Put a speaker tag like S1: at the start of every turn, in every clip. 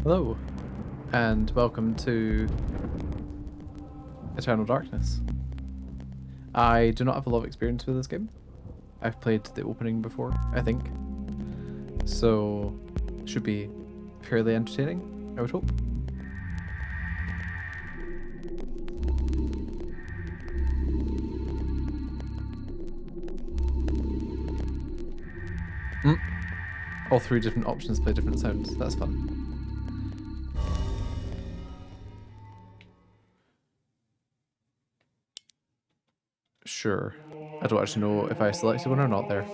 S1: Hello, and welcome to Eternal Darkness. I do not have a lot of experience with this game. I've played the opening before, I think. So, should be fairly entertaining, I would hope. All three different options play different sounds. That's fun. Sure. I don't actually know if I selected one or not there.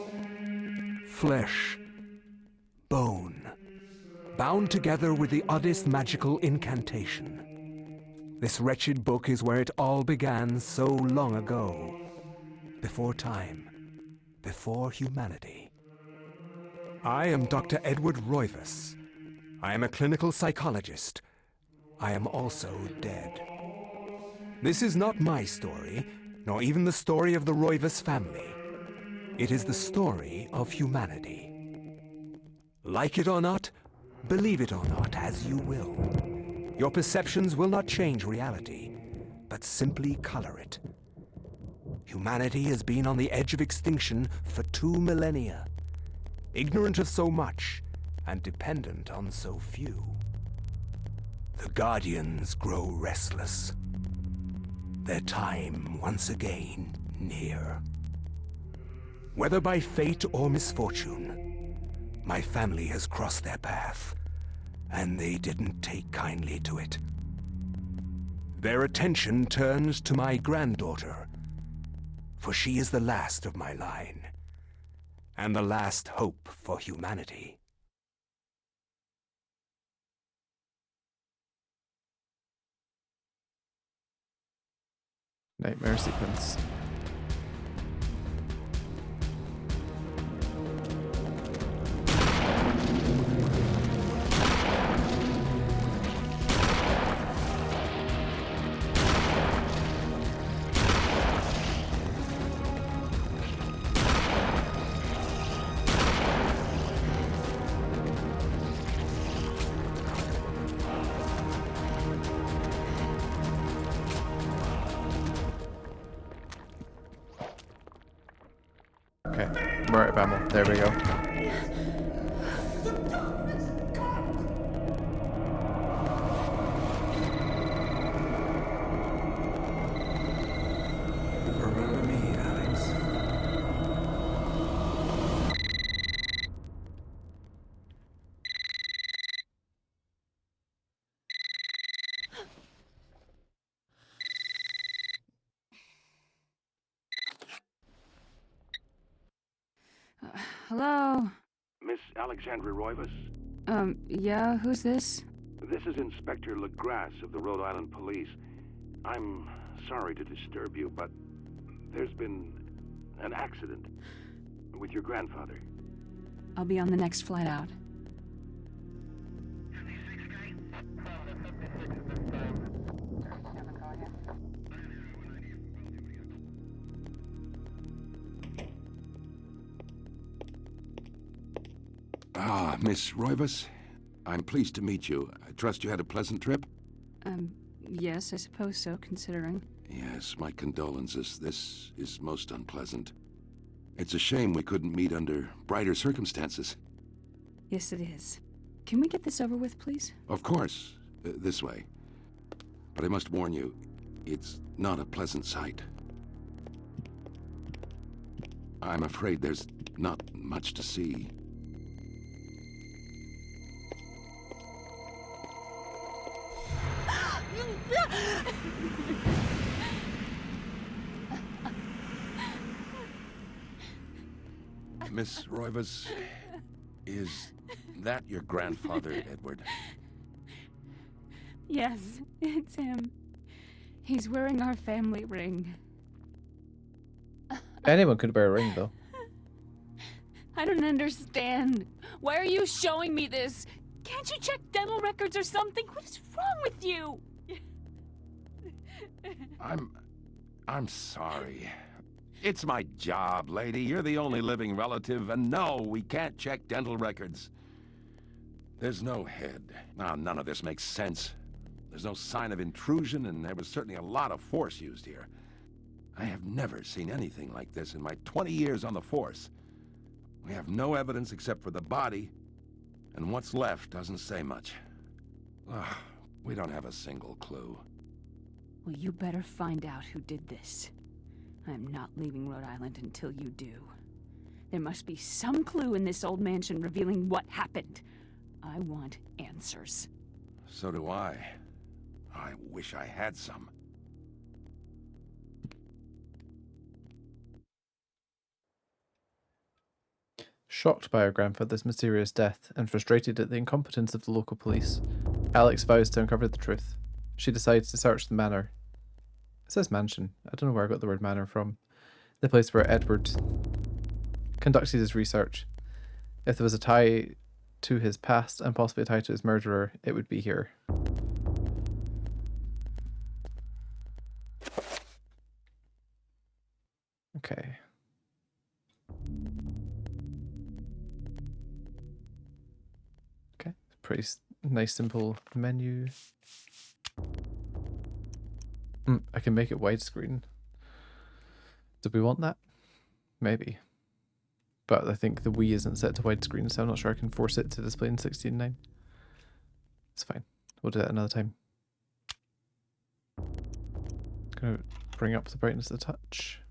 S2: Flesh, bone, bound together with the oddest magical incantation. This wretched book is where it all began so long ago. Before time, before humanity. I am Dr. Edward Roivas. I am a clinical psychologist. I am also dead. This is not my story, nor even the story of the Roivas family. It is the story of humanity. Like it or not, believe it or not, as you will. Your perceptions will not change reality, but simply color it. Humanity has been on the edge of extinction for 2 millennia, ignorant of so much and dependent on so few. The Guardians grow restless. Their time once again near. Whether by fate or misfortune, my family has crossed their path, and they didn't take kindly to it. Their attention turns to my granddaughter, for she is the last of my line, and the last hope for humanity.
S1: Nightmare sequence. Okay, we're out of ammo. There we go.
S2: Remember me, Alex?
S3: Hello?
S4: Miss Alexandra Roivas?
S3: Yeah, who's this?
S4: This is Inspector LeGrasse of the Rhode Island Police. I'm sorry to disturb you, but there's been an accident with your grandfather.
S3: I'll be on the next flight out.
S5: Ah, Miss Roivas. I'm pleased to meet you. I trust you had a pleasant trip?
S3: Yes, I suppose so, considering.
S5: Yes, my condolences. This is most unpleasant. It's a shame we couldn't meet under brighter circumstances.
S3: Yes, it is. Can we get this over with, please?
S5: Of course, this way. But I must warn you, it's not a pleasant sight. I'm afraid there's not much to see. Miss Roivas, is that your grandfather, Edward?
S3: Yes, it's him. He's wearing our family ring.
S1: Anyone could wear a ring, though.
S3: I don't understand. Why are you showing me this? Can't you check dental records or something? What is wrong with you?
S5: I'm sorry. It's my job, lady. You're the only living relative, and no, we can't check dental records. There's no head. Now, none of this makes sense. There's no sign of intrusion, and there was certainly a lot of force used here. I have never seen anything like this in my 20 years on the force. We have no evidence except for the body, and what's left doesn't say much. Ugh, we don't have a single clue.
S3: Well, you better find out who did this. I'm not leaving Rhode Island until you do. There must be some clue in this old mansion revealing what happened. I want answers.
S5: So do I. I wish I had some.
S1: Shocked by her grandfather's mysterious death and frustrated at the incompetence of the local police, Alex vows to uncover the truth. She decides to search the manor. It says mansion. I don't know where I got the word manor from. The place where Edward conducted his research. If there was a tie to his past and possibly a tie to his murderer, it would be here. Okay. Okay, pretty nice simple menu. I can make it widescreen. Do we want that? Maybe. But I think the Wii isn't set to widescreen, so I'm not sure I can force it to display in 16:9. It's fine. We'll do that another time. Gonna bring up the brightness a touch.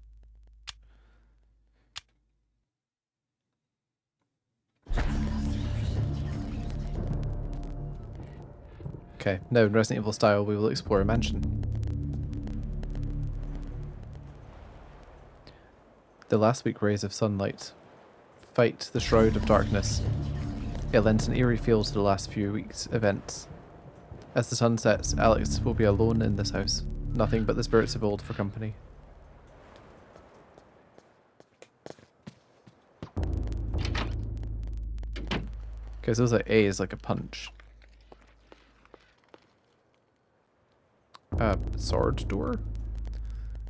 S1: Okay, now in Resident Evil style we will explore a mansion. The last week rays of sunlight fight the shroud of darkness. It lends an eerie feel to the last few weeks' events. As the sun sets, Alex will be alone in this house. Nothing but the spirits of old for company. Okay, so like A is like a punch. Sword door?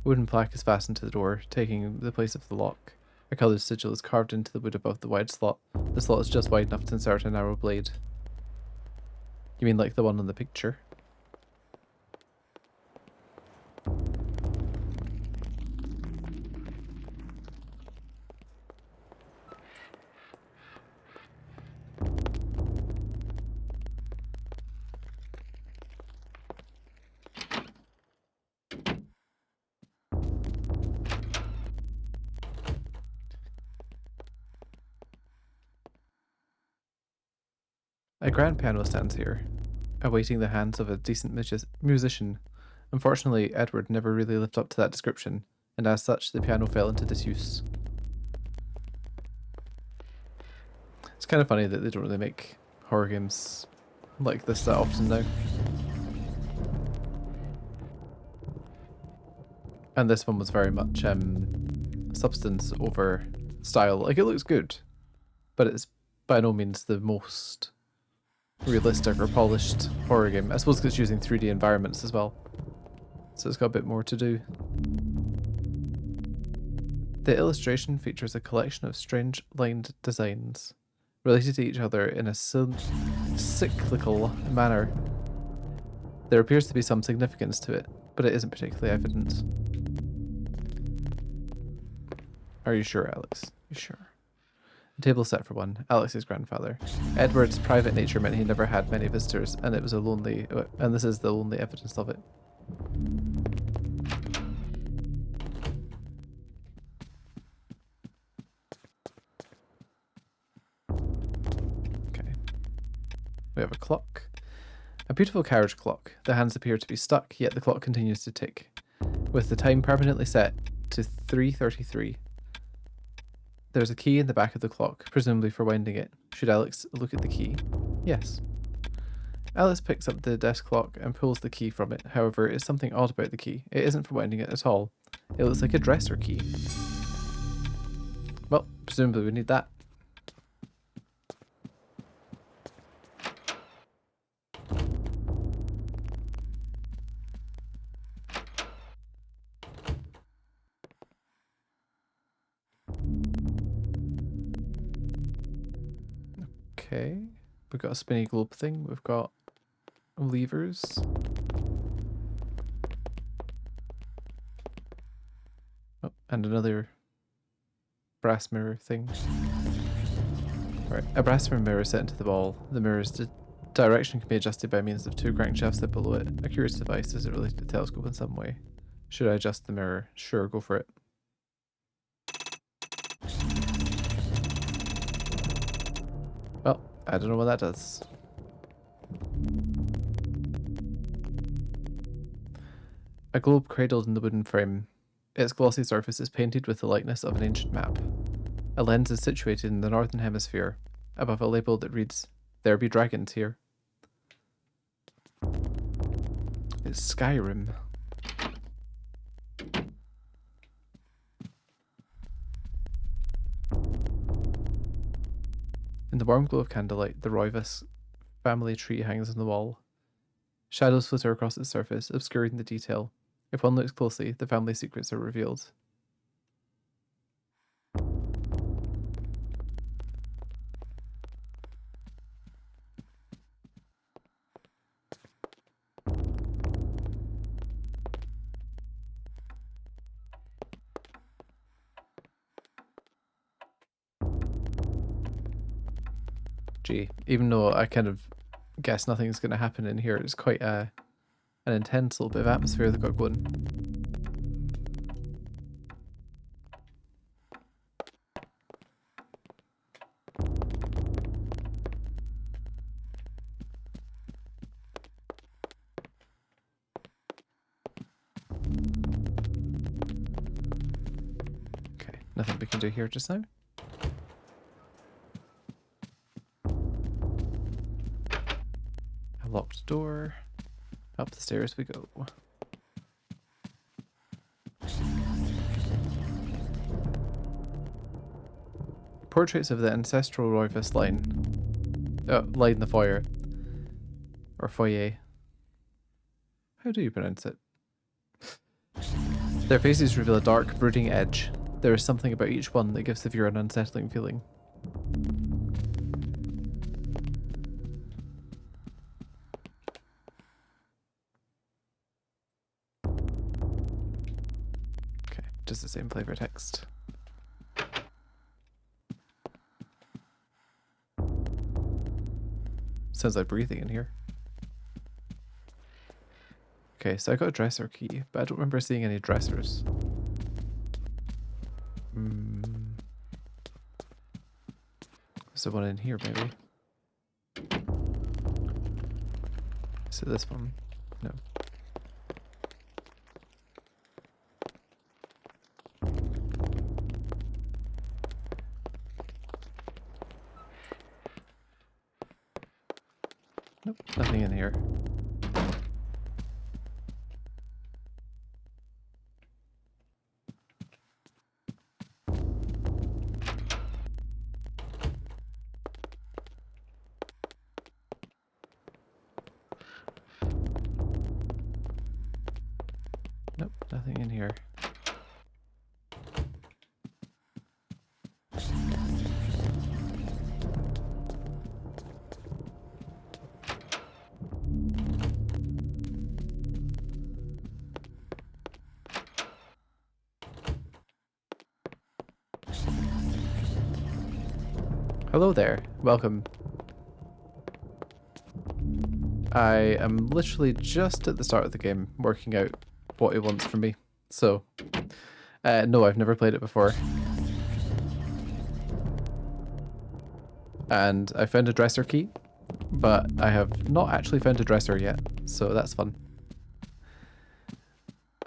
S1: Wooden plaque is fastened to the door, taking the place of the lock. A coloured sigil is carved into the wood above the wide slot. The slot is just wide enough to insert a narrow blade. You mean like the one on the picture? A grand piano stands here, awaiting the hands of a decent musician. Unfortunately, Edward never really lived up to that description, and as such, the piano fell into disuse. It's kind of funny that they don't really make horror games like this that often now. And this one was very much substance over style. Like, it looks good, but it's by no means the most realistic or polished horror game. I suppose 'cause it's using 3D environments as well, so it's got a bit more to do. The illustration features a collection of strange lined designs related to each other in a cyclical manner. There appears to be some significance to it, but it isn't particularly evident. Are you sure, Alex? You sure? The table set for one. Alex's grandfather. Edward's private nature meant he never had many visitors, and it was a lonely, and this is the only evidence of it. Okay. We have a clock. A beautiful carriage clock. The hands appear to be stuck, yet the clock continues to tick, with the time permanently set to 3:33. There's a key in the back of the clock, presumably for winding it. Should Alex look at the key? Yes. Alex picks up the desk clock and pulls the key from it. However, it's something odd about the key. It isn't for winding it at all. It looks like a dresser key. Well, presumably we need that. Okay. We've got a spinny globe thing. We've got levers. Oh, and another brass mirror thing. Right, a brass mirror set into the wall. The mirror's direction can be adjusted by means of two crankshafts that below it. A curious device. Does it relate to the telescope in some way? Should I adjust the mirror? Sure, go for it. Well, I don't know what that does. A globe cradled in the wooden frame. Its glossy surface is painted with the likeness of an ancient map. A lens is situated in the northern hemisphere, above a label that reads, "There be dragons here." It's Skyrim. In the warm glow of candlelight, the Roivas family tree hangs on the wall. Shadows flitter across its surface, obscuring the detail. If one looks closely, the family secrets are revealed. Gee, even though I kind of guess nothing's going to happen in here, it's quite an intense little bit of atmosphere they've got going. Okay, nothing we can do here just now. A locked door. Up the stairs we go. Portraits of the ancestral Roivas line. Line the foyer. Or foyer. How do you pronounce it? Their faces reveal a dark, brooding edge. There is something about each one that gives the viewer an unsettling feeling. Okay, just the same flavor text. Sounds like breathing in here. Okay, so I got a dresser key, but I don't remember seeing any dressers. Is there one in here, maybe? Is it this one? No. Nope, nothing in here. Nope, nothing in here. Hello there, welcome. I am literally just at the start of the game working out what it wants from me. So, no, I've never played it before. And I found a dresser key, but I have not actually found a dresser yet, so that's fun.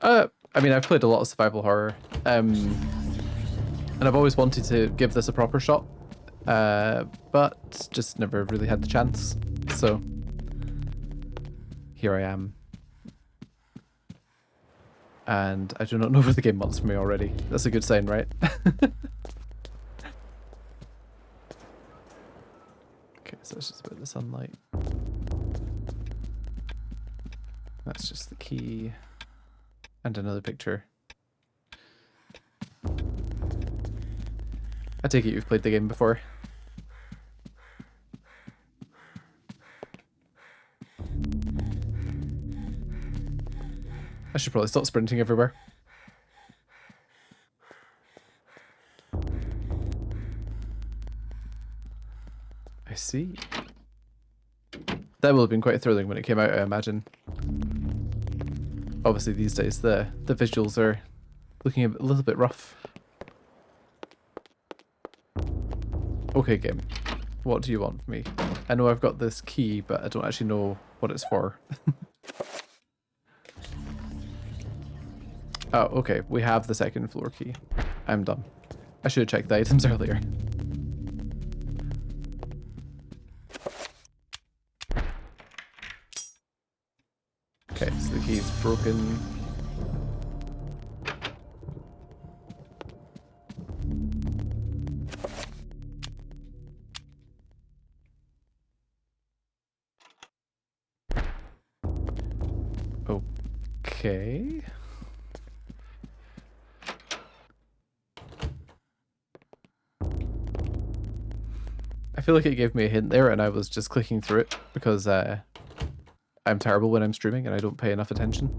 S1: I mean, I've played a lot of survival horror, and I've always wanted to give this a proper shot, but just never really had the chance, so here I am. And I do not know what the game wants from me already. That's a good sign, right? Okay, so it's just about the sunlight. That's just the key. And another picture. I take it you've played the game before. I should probably stop sprinting everywhere. I see. That will have been quite thrilling when it came out, I imagine. Obviously these days the visuals are looking a little bit rough. Okay, game. What do you want from me? I know I've got this key, but I don't actually know what it's for. Oh, okay. We have the second floor key. I'm dumb. I should have checked the items earlier. Okay, so the key is broken. Okay. I feel like it gave me a hint there and I was just clicking through it because I'm terrible when I'm streaming and I don't pay enough attention.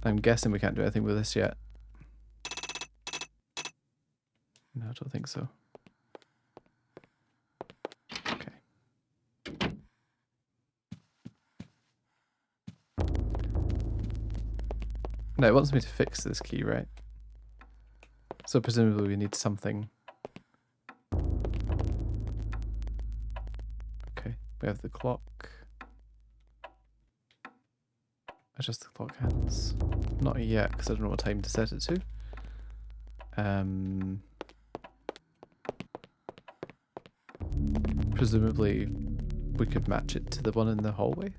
S1: I'm guessing we can't do anything with this yet. No, I don't think so. Okay. No, it wants me to fix this key, right? So presumably we need something. Okay, we have the clock. Adjust the clock hands. Not yet, because I don't know what time to set it to. Presumably we could match it to the one in the hallway.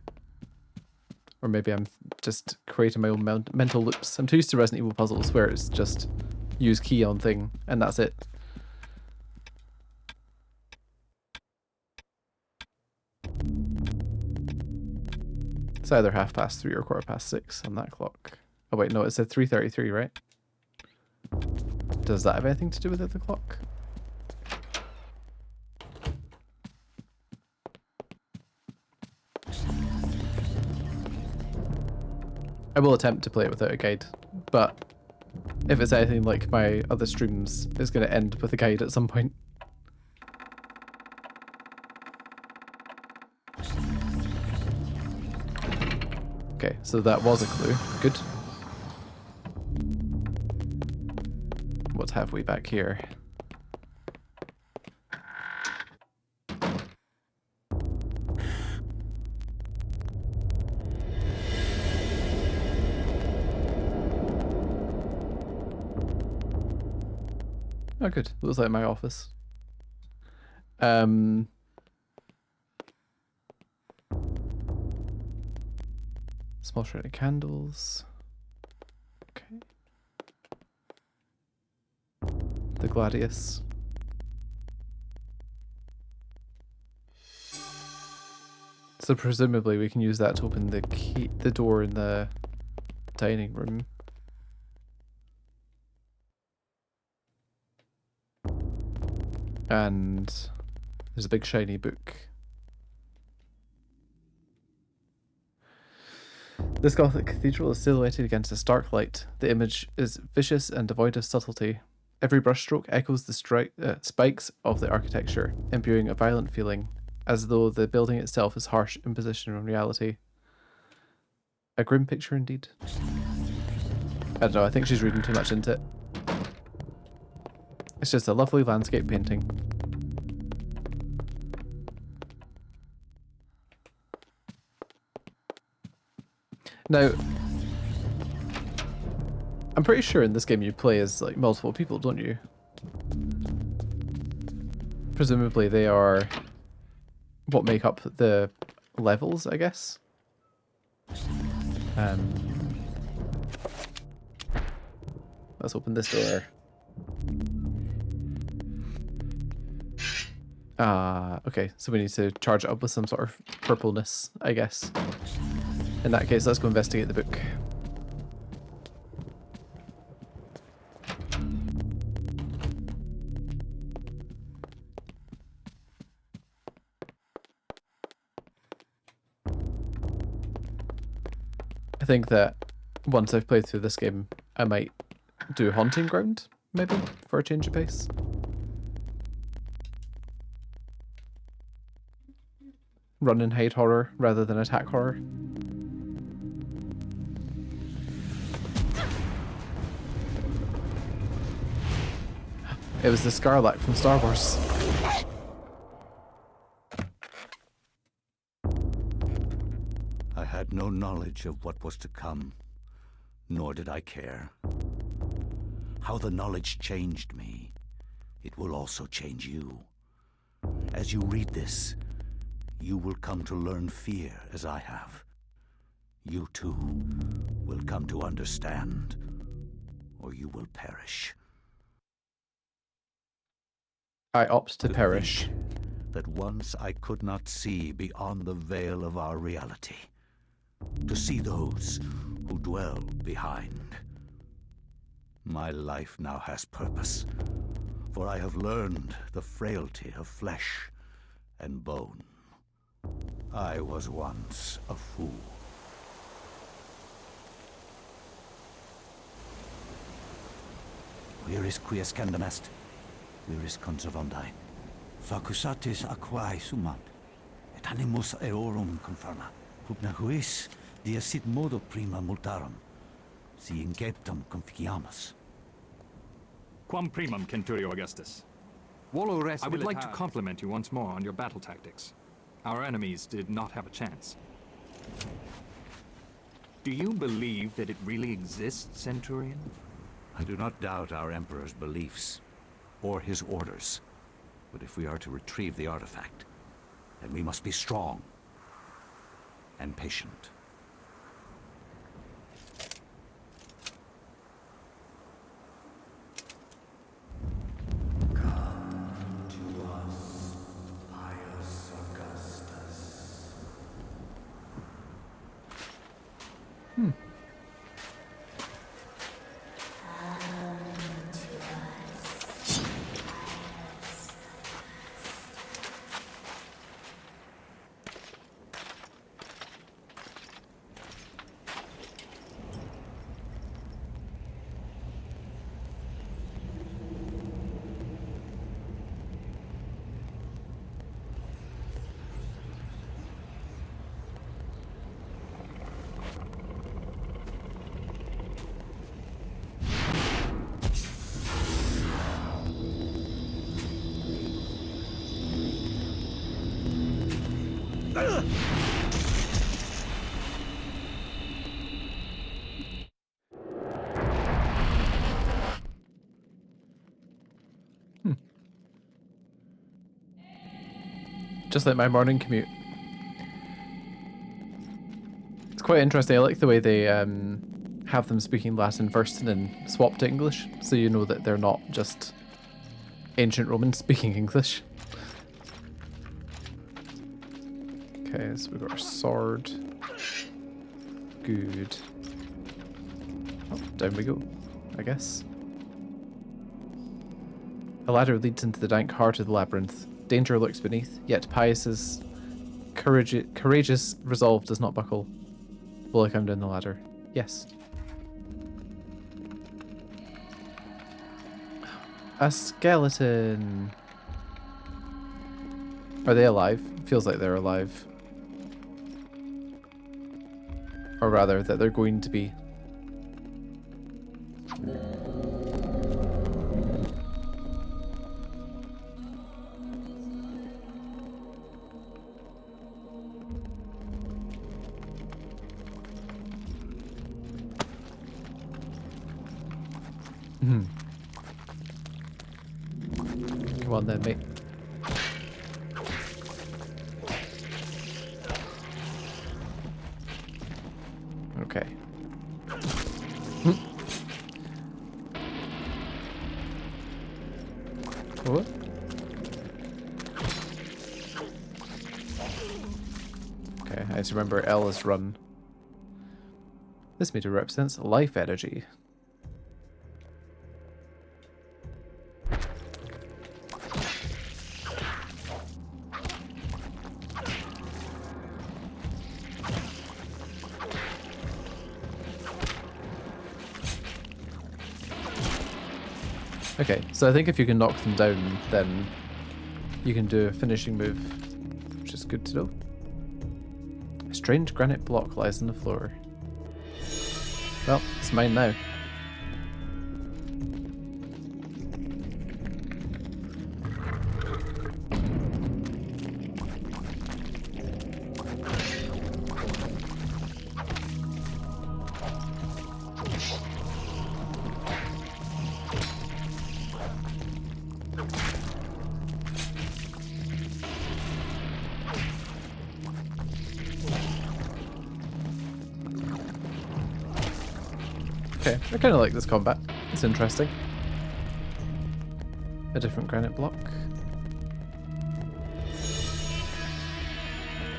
S1: Or maybe I'm just creating my own mental loops. I'm too used to Resident Evil puzzles where it's just use key on thing and that's it. It's either 3:30 or 6:15 on that clock. Oh wait, no, it said 3:33, right? Does that have anything to do with the clock? I will attempt to play it without a guide, but if it's anything like my other streams, it's going to end with a guide at some point. Okay, so that was a clue. Good. What have we back here? Oh, good. Looks like my office. Small shredded candles. Okay. The Gladius. So presumably we can use that to open the door in the dining room. And there's a big shiny book. This Gothic cathedral is silhouetted against a stark light. The image is vicious and devoid of subtlety. Every brushstroke echoes the spikes of the architecture, imbuing a violent feeling, as though the building itself is harsh imposition on reality. A grim picture indeed. I don't know, I think she's reading too much into it. It's just a lovely landscape painting. Now, I'm pretty sure in this game you play as like multiple people, don't you? Presumably they are what make up the levels, I guess. Let's open this door. Okay, so we need to charge it up with some sort of purpleness, I guess. In that case, let's go investigate the book. I think that once I've played through this game, I might do Haunting Ground, maybe, for a change of pace. Run and hide horror rather than attack horror. It was the Scarlet from Star Wars.
S6: I had no knowledge of what was to come, nor did I care. How the knowledge changed me, it will also change you. As you read this, you will come to learn fear as I have. You too will come to understand, or you will perish.
S1: I opt to perish.
S6: Think that once I could not see beyond the veil of our reality, to see those who dwell behind. My life now has purpose, for I have learned the frailty of flesh and bone. I was once a fool. Where is Quies Candamest? Where is Conservandai? Facusatis aquae sumat, et animus eorum conferma. Pugna huis, dia sit modo prima multarum, si inceptum conficiamus.
S7: Quam primum, Centurio Augustus. I would like to compliment you once more on your battle tactics. Our enemies did not have a chance. Do you believe that it really exists, Centurion?
S6: I do not doubt our Emperor's beliefs, or his orders. But if we are to retrieve the artifact, then we must be strong and patient.
S1: Just like my morning commute. It's quite interesting. I like the way they have them speaking Latin first and then swap to English, so you know that they're not just ancient Romans speaking English. Okay, so we've got our sword. Good. Oh, down we go, I guess. A ladder leads into the dank heart of the labyrinth. Danger lurks beneath, yet Pius's courageous resolve does not buckle. Will I come down the ladder? Yes. A skeleton. Are they alive? Feels like they're alive. Or rather, that they're going to be. Come on then, mate. Okay. What? Okay, I just remember L is run. This meter represents life energy. Okay, so I think if you can knock them down, then you can do a finishing move, which is good to know. A strange granite block lies on the floor. Well, it's mine now. Okay, I kind of like this combat. It's interesting. A different granite block.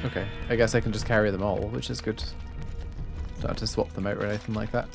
S1: Okay, I guess I can just carry them all, which is good. Don't have to swap them out or anything like that.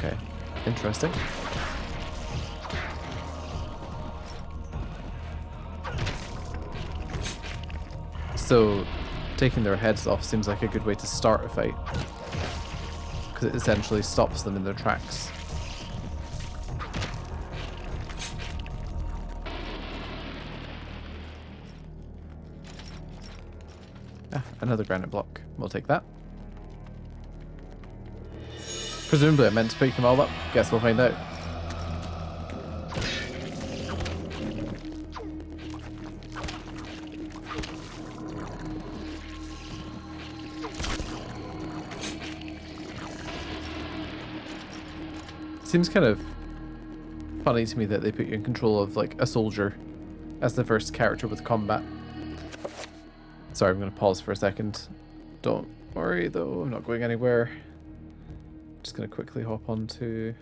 S1: Okay, interesting. So, taking their heads off seems like a good way to start a fight, because it essentially stops them in their tracks. Ah, another granite block. We'll take that. Presumably I meant to pick them all up. Guess we'll find out. Seems kind of funny to me that they put you in control of like a soldier as the first character with combat. Sorry, I'm going to pause for a second. Don't worry though, I'm not going anywhere. Just going to quickly hop onto here.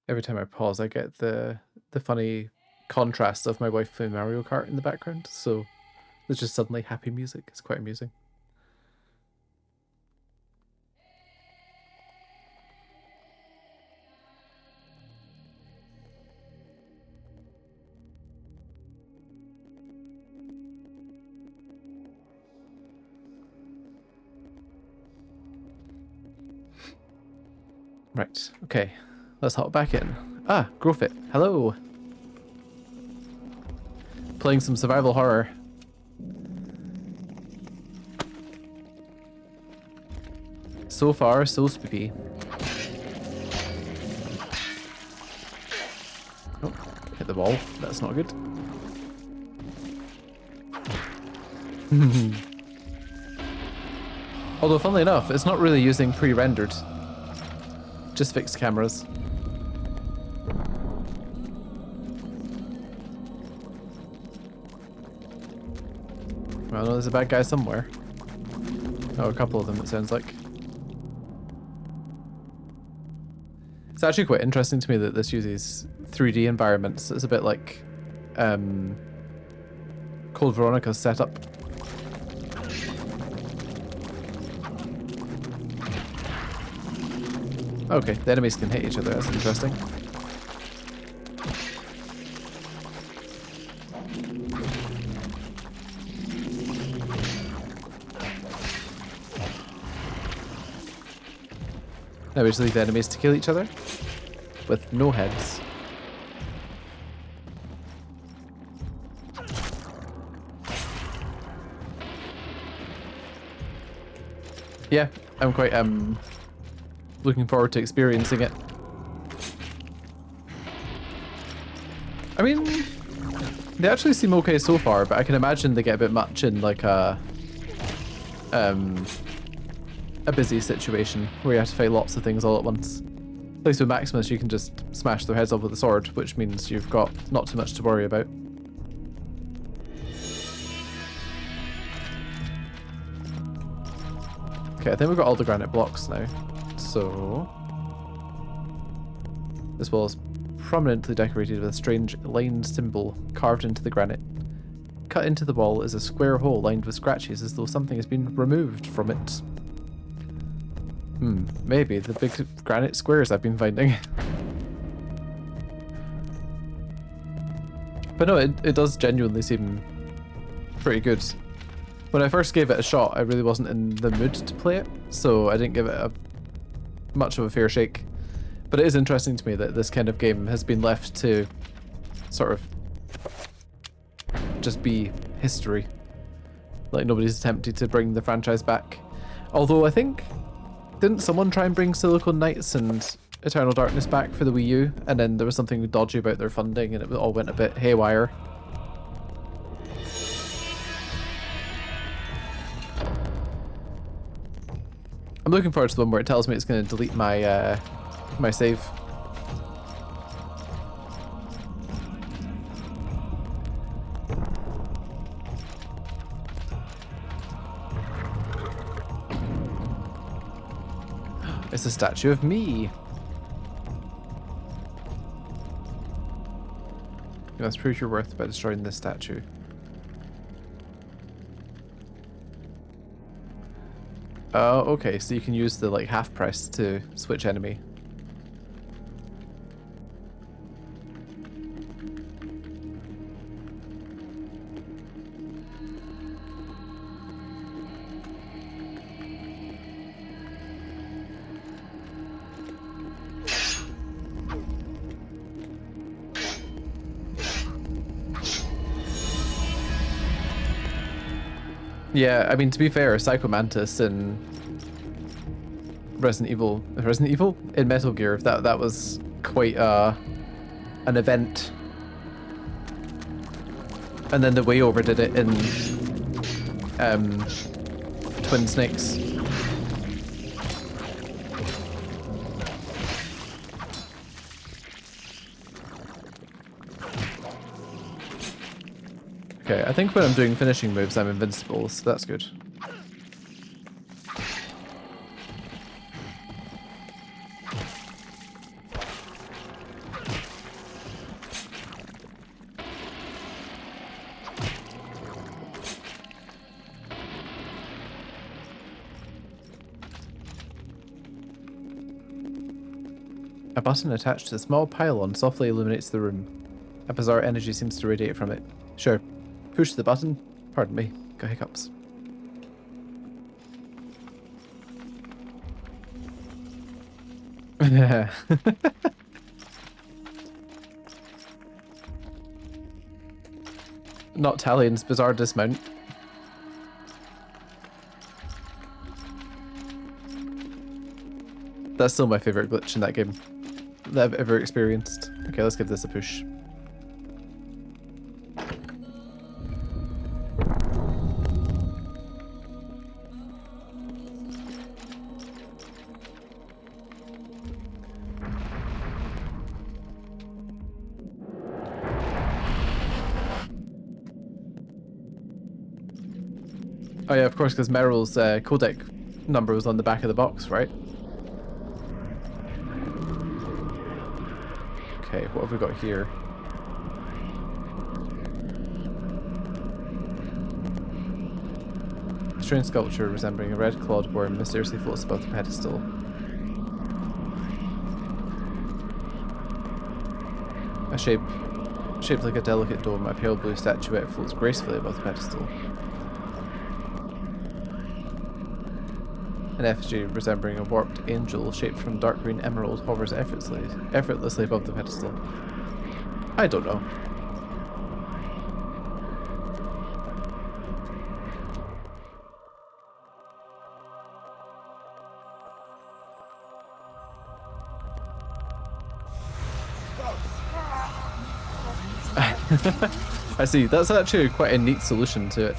S1: Every time I pause, I get the funny contrast of my wife playing Mario Kart in the background, so there's just suddenly happy music. It's quite amusing. Right, okay. Let's hop back in. Ah, Growfit. Hello. Playing some survival horror. So far, so spooky. Oh, hit the wall. That's not good. Although, funnily enough, it's not really using pre-rendered. Just fixed cameras. Well, there's a bad guy somewhere. Oh, a couple of them, it sounds like. It's actually quite interesting to me that this uses 3D environments. It's a bit like Code Veronica's setup. Okay, the enemies can hit each other. That's interesting. Now we just leave the enemies to kill each other with no heads. Yeah, I'm quite looking forward to experiencing it. I mean, They actually seem okay so far, but I can imagine they get a bit much in like a busy situation where you have to fight lots of things all at once. At least with Maximus, you can just smash their heads off with a sword, which means you've got not too much to worry about. Okay, I think we've got all the granite blocks now. So this wall is prominently decorated with a strange lined symbol carved into the granite. Cut into the wall is a square hole lined with scratches as though something has been removed from it. Maybe the big granite squares I've been finding. But no, it does genuinely seem pretty good. When I first gave it a shot, I really wasn't in the mood to play it, so I didn't give it much of a fair shake. But it is interesting to me that this kind of game has been left to sort of just be history. Like nobody's attempted to bring the franchise back. Although I think, didn't someone try and bring Silicon Knights and Eternal Darkness back for the Wii U, and then there was something dodgy about their funding and it all went a bit haywire? I'm looking forward to the one where it tells me it's going to delete my my save. It's a statue of me. You must prove your worth by destroying this statue. Oh, okay, so you can use the like half press to switch enemy. Yeah, I mean, to be fair, Psycho Mantis in Resident Evil in Metal Gear, that was quite an event. And then the way overdid it in Twin Snakes. Okay, I think when I'm doing finishing moves, I'm invincible, so that's good. A button attached to a small pylon softly illuminates the room. A bizarre energy seems to radiate from it. Sure. Push the button. Pardon me. Got hiccups. Not Talion's bizarre dismount. That's still my favourite glitch in that game that I've ever experienced. Okay, let's give this a push. Oh yeah, of course, because Meryl's codec number was on the back of the box, right? Okay, what have we got here? A strange sculpture resembling a red-clawed worm mysteriously floats above the pedestal. A shape shaped like a delicate dome, a pale blue statuette floats gracefully above the pedestal. An effigy resembling a warped angel shaped from dark green emerald hovers effortlessly above the pedestal. I don't know. I see. That's actually quite a neat solution to it.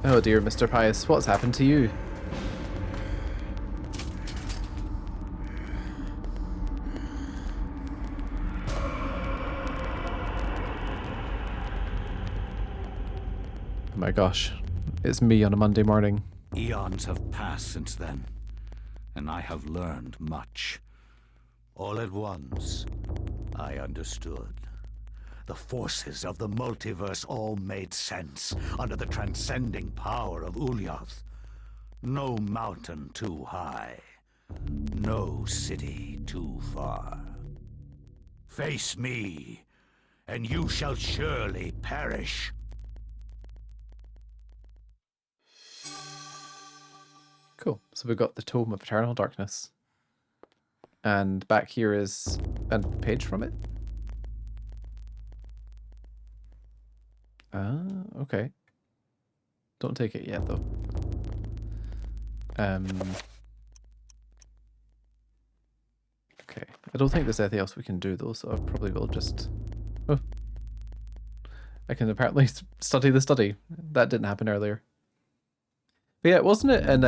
S1: Oh dear, Mr. Pius, what's happened to you? Oh my gosh, it's me on a Monday morning.
S6: Eons have passed since then, and I have learned much. All at once, I understood. The forces of the multiverse all made sense under the transcending power of Ulyaoth. No mountain too high, no city too far. Face me, and you shall surely perish.
S1: Cool. So we've got the Tome of Eternal Darkness. And back here is a page from it. Ah, okay. Don't take it yet, though. Okay. I don't think there's anything else we can do, though, so I probably will just... Oh. I can apparently study the study. That didn't happen earlier. But yeah, wasn't it? And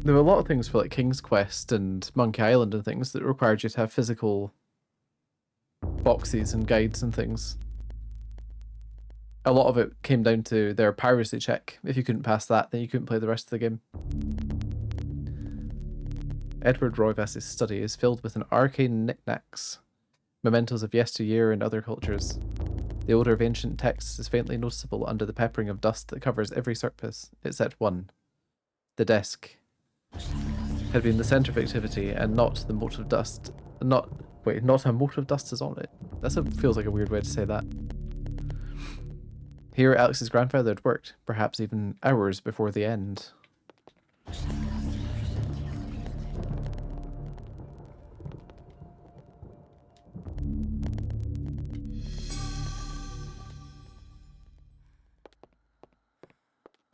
S1: there were a lot of things for like King's Quest and Monkey Island and things that required you to have physical boxes and guides and things. A lot of it came down to their piracy check. If you couldn't pass that, then you couldn't play the rest of the game. Edward Roivas's study is filled with an arcane knickknacks, mementos of yesteryear and other cultures. The odour of ancient texts is faintly noticeable under the peppering of dust that covers every surface except one. The desk had been the centre of activity and not the mote of dust. Not a mote of dust is on it. Feels like a weird way to say that. Here Alex's grandfather had worked, perhaps even hours before the end.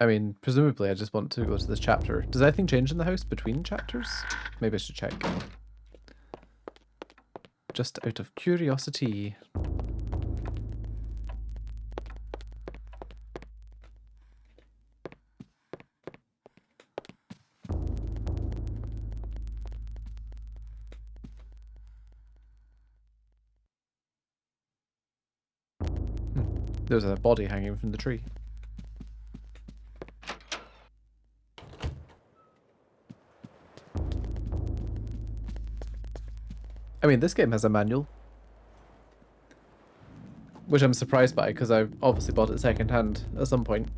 S1: I mean, presumably I just want to go to this chapter. Does anything change in the house between chapters? Maybe I should check. Just out of curiosity. There's a body hanging from the tree. I mean, this game has a manual. Which I'm surprised by, because I obviously bought it second-hand at some point.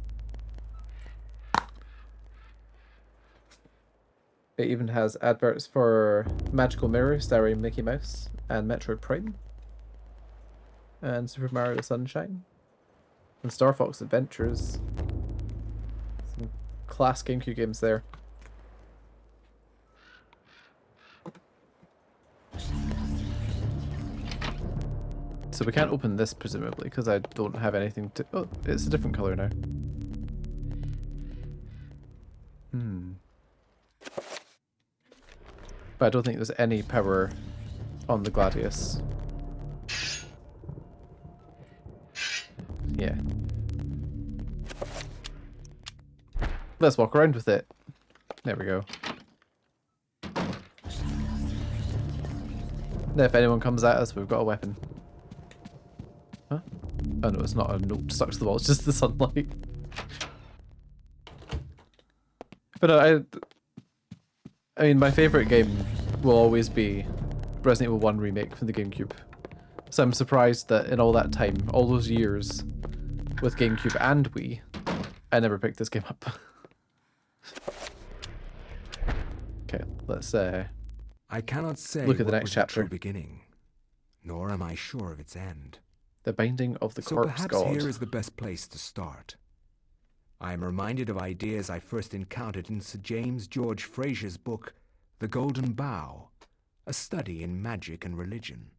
S1: It even has adverts for Magical Mirror starring Mickey Mouse and Metroid Prime. And Super Mario Sunshine. And Star Fox Adventures. Some class GameCube games there. So we can't open this, presumably, because I don't have anything to... Oh, it's a different colour now. But I don't think there's any power on the Gladius. Yeah. Let's walk around with it. There we go. Now if anyone comes at us, we've got a weapon. Huh? Oh no, it's not a note stuck to the wall, it's just the sunlight. But I mean, my favourite game will always be Resident Evil 1 Remake from the GameCube. So I'm surprised that in all that time, all those years with GameCube and Wii, I never picked this game up. Okay, let's
S2: I cannot say
S1: look at the
S2: what
S1: next
S2: was
S1: chapter.
S2: The true beginning, nor am I sure of its end.
S1: The Binding of the
S2: So
S1: Corpse
S2: perhaps
S1: God.
S2: here is the best place to start. I am reminded of ideas I first encountered in Sir James George Fraser's book, The Golden Bough, a study in magic and religion.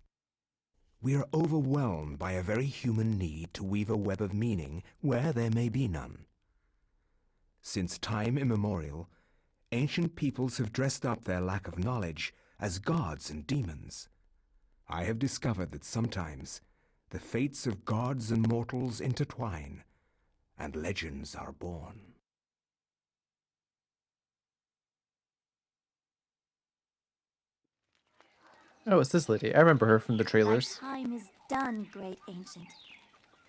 S2: We are overwhelmed by a very human need to weave a web of meaning where there may be none. Since time immemorial, ancient peoples have dressed up their lack of knowledge as gods and demons. I have discovered that sometimes the fates of gods and mortals intertwine, and legends are born.
S1: Oh, it's this lady. I remember her from the
S8: Thy
S1: trailers.
S8: time is done, great ancient.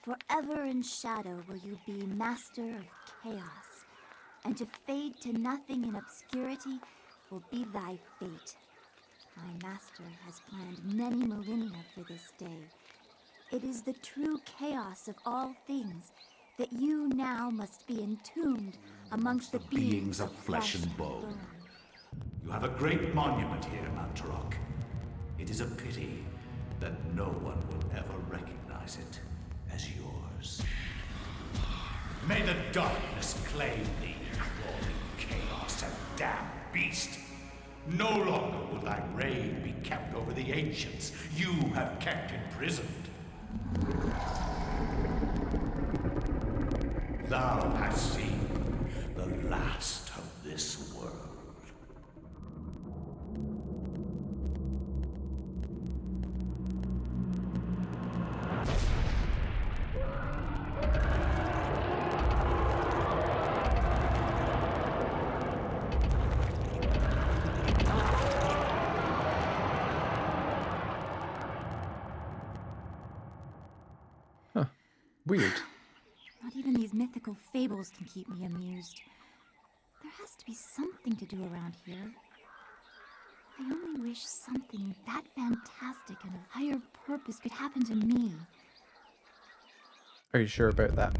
S8: Forever in shadow will you be master of chaos, and to fade to nothing in obscurity will be thy fate. My master has planned many millennia for this day. It is the true chaos of all things that you now must be entombed amongst the
S6: beings of flesh and bone. You have a great monument here, Mantarok. It is a pity that no one will ever recognize it as yours. May the darkness claim thee, crawling chaos and damned beast. No longer will thy reign be kept over the ancients you have kept imprisoned. Thou hast seen the last of this world.
S1: Weird.
S8: Not even these mythical fables can keep me amused. There has to be something to do around here. I only wish something that fantastic and of higher purpose could happen to me.
S1: Are you sure about that?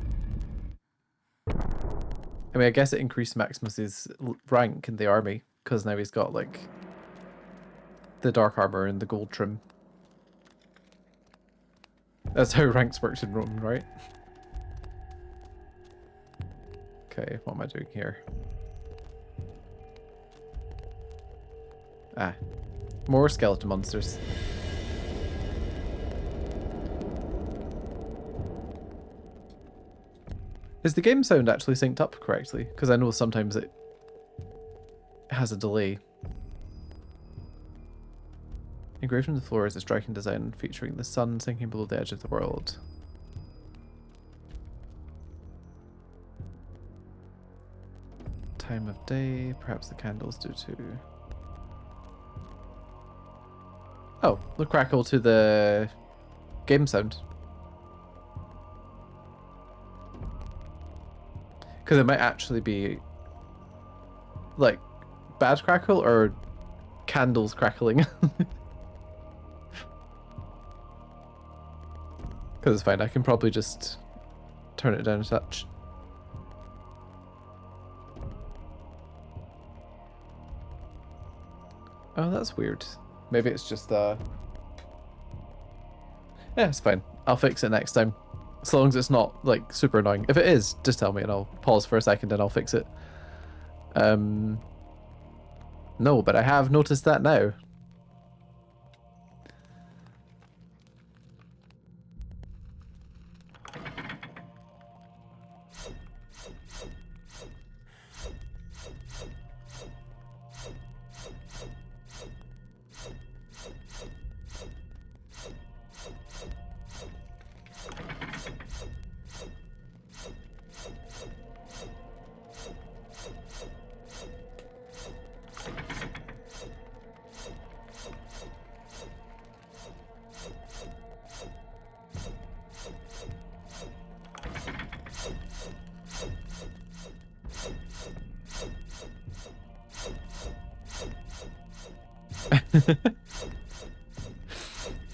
S1: I mean, I guess it increased Maximus's rank in the army, because now he's got, like, the dark armor and the gold trim. That's how ranks works in Rome, right? Okay, what am I doing here? Ah. More skeleton monsters. Is the game sound actually synced up correctly? Because I know sometimes it has a delay. Engraved on the floor is a striking design featuring the sun sinking below the edge of the world. Time of day, perhaps the candles do too. Oh, the crackle to the game sound. Because it might actually be like bad crackle or candles crackling. Because it's fine, I can probably just turn it down a touch. Oh, that's weird. Maybe it's just yeah, it's fine. I'll fix it next time. As long as it's not like super annoying. If it is, just tell me and I'll pause for a second and I'll fix it. No, but I have noticed that now.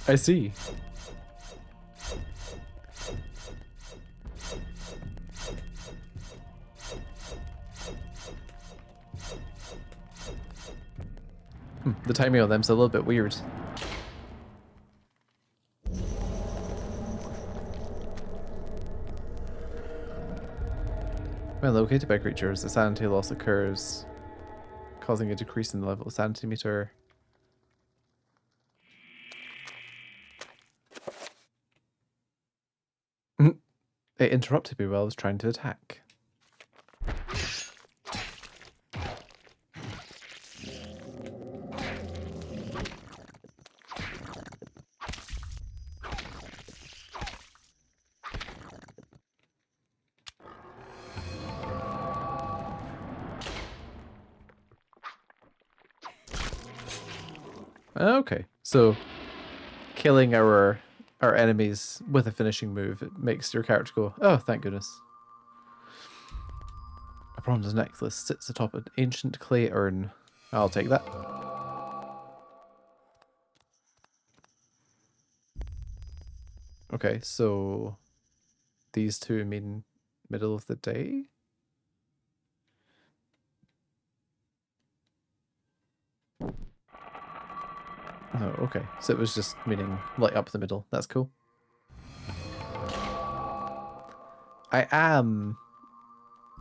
S1: I see. The timing on them's a little bit weird. When located by creatures, the sanity loss occurs, causing a decrease in the level of sanity meter. It interrupted me while I was trying to attack. Okay, so killing our enemies with a finishing move, it makes your character go, oh, thank goodness. A bronze necklace sits atop an ancient clay urn. I'll take that. Okay, so these two mean middle of the day? Oh, okay. So it was just meaning light up the middle. That's cool. I am,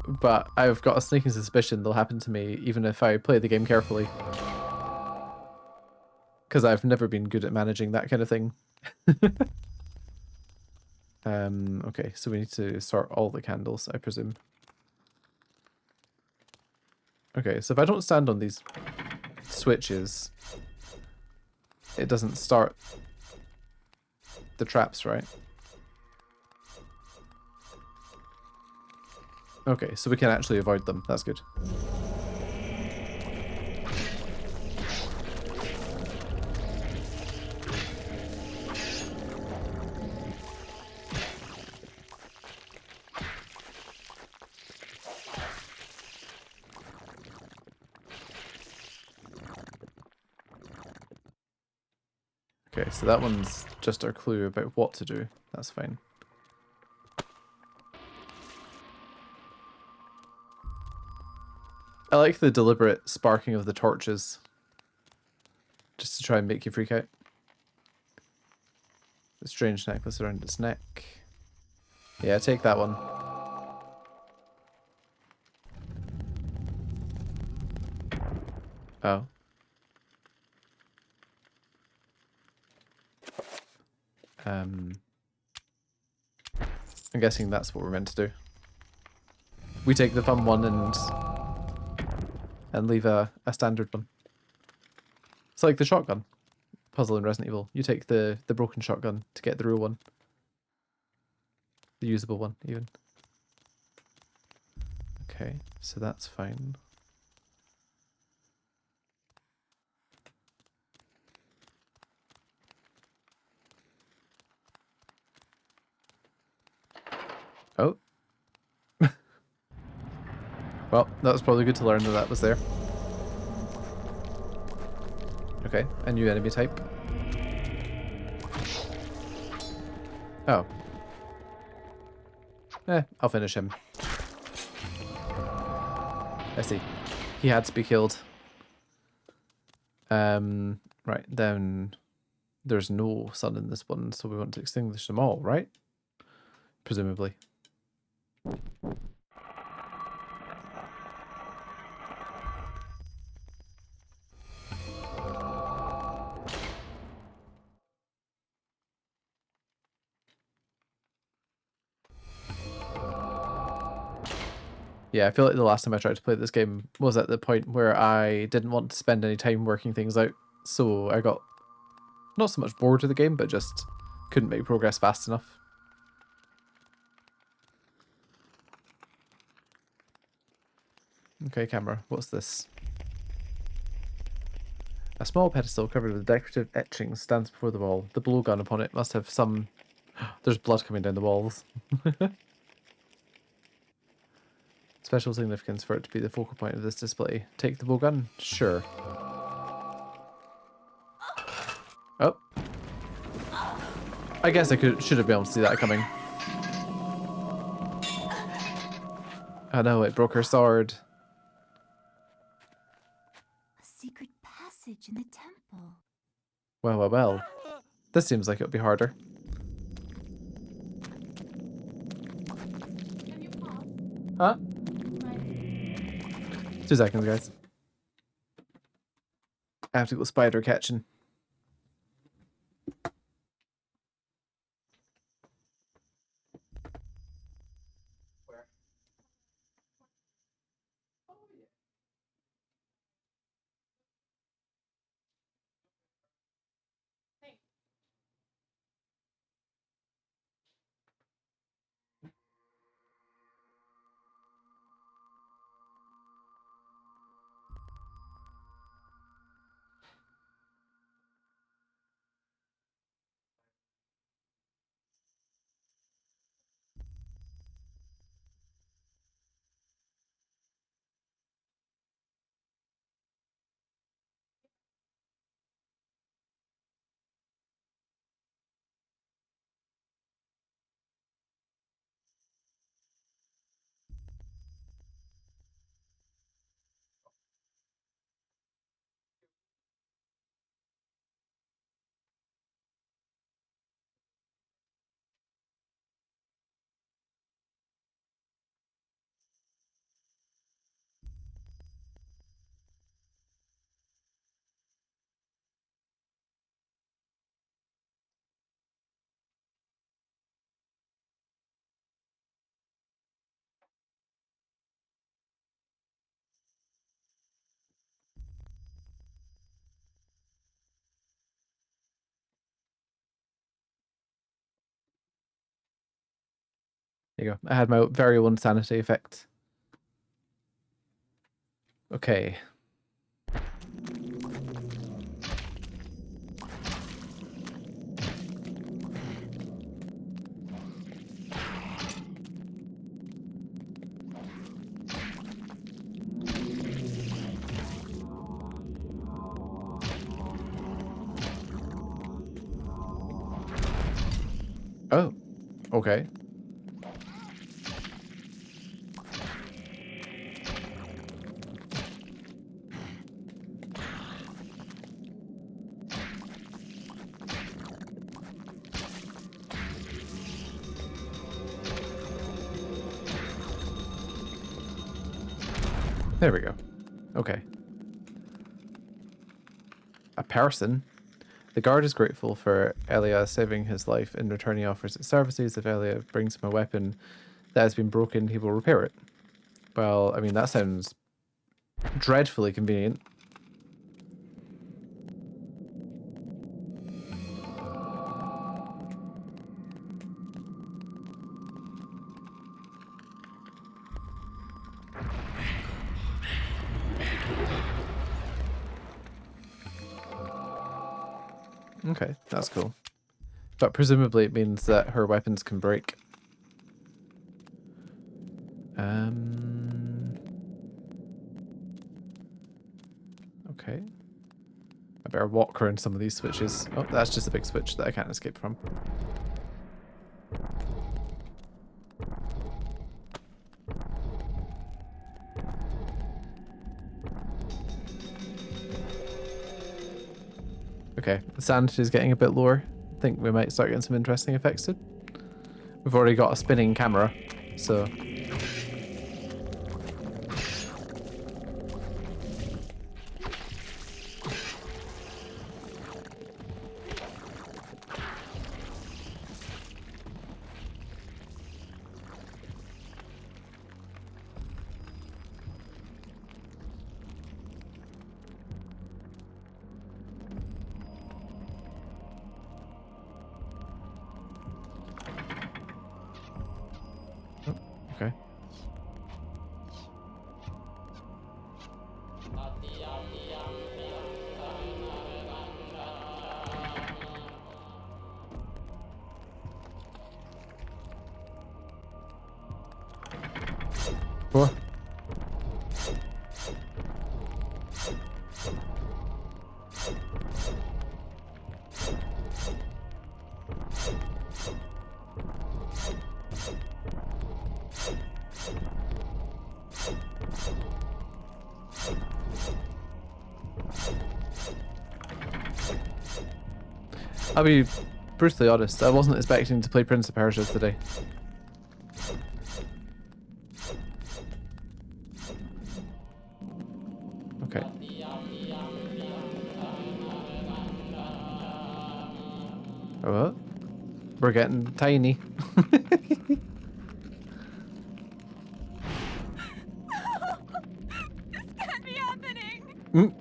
S1: but I've got a sneaking suspicion they'll happen to me even if I play the game carefully. Because I've never been good at managing that kind of thing. Okay, so we need to sort all the candles, I presume. Okay, so if I don't stand on these switches, it doesn't start the traps, right? Okay, so we can actually avoid them. That's good. Okay, so that one's just our clue about what to do. That's fine. I like the deliberate sparking of the torches. Just to try and make you freak out. The strange necklace around its neck. Yeah, take that one. Oh. I'm guessing that's what we're meant to do. We take the fun one and leave a standard one. It's like the shotgun puzzle in Resident Evil. You take the broken shotgun to get the real one. The usable one, even. Okay, so that's fine. Oh. Well, that was probably good to learn that that was there. Okay, a new enemy type. Oh. I'll finish him. I see. He had to be killed. Right, then there's no sun in this one, so we want to extinguish them all, right? Presumably. Yeah, I feel like the last time I tried to play this game was at the point where I didn't want to spend any time working things out, so I got not so much bored with the game, but just couldn't make progress fast enough. Okay, camera, what's this? A small pedestal covered with decorative etchings stands before the wall. The blowgun upon it must have some... There's blood coming down the walls. Special significance for it to be the focal point of this display. Take the blowgun? Sure. Oh. I guess I should have been able to see that coming. Oh no, it broke her sword.
S8: A secret passage in the temple.
S1: Well, well, well. This seems like it'll be harder. Huh? 2 seconds, guys. I have to go spider catching. There you go. I had my very own sanity effect. Okay. Oh, okay. There we go. Okay. A person? The guard is grateful for Elia saving his life. In return, he offers his services. If Elia brings him a weapon that has been broken, he will repair it. Well, I mean, that sounds dreadfully convenient. Okay, that's cool. But presumably it means that her weapons can break. Okay. I better walk around some of these switches. Oh, that's just a big switch that I can't escape from. Okay, the sanity is getting a bit lower. I think we might start getting some interesting effects soon. We've already got a spinning camera, so... Okay. What? I'll be brutally honest, I wasn't expecting to play Prince of Persia today. Okay. Oh, we're getting tiny.
S3: This can't be happening!
S1: Mm.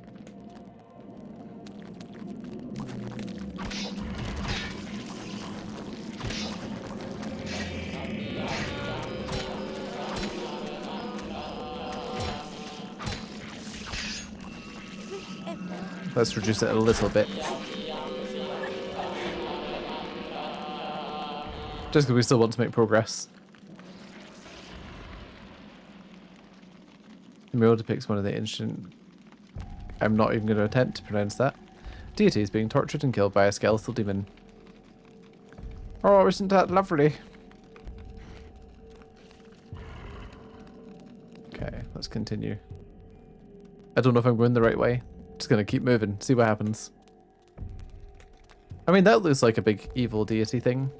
S1: Let's reduce it a little bit. Just because we still want to make progress. The mural depicts one of the ancient... I'm not even going to attempt to pronounce that. Deities being tortured and killed by a skeletal demon. Oh, isn't that lovely? Okay, let's continue. I don't know if I'm going the right way. Just gonna keep moving, see what happens. I mean, that looks like a big evil deity thing.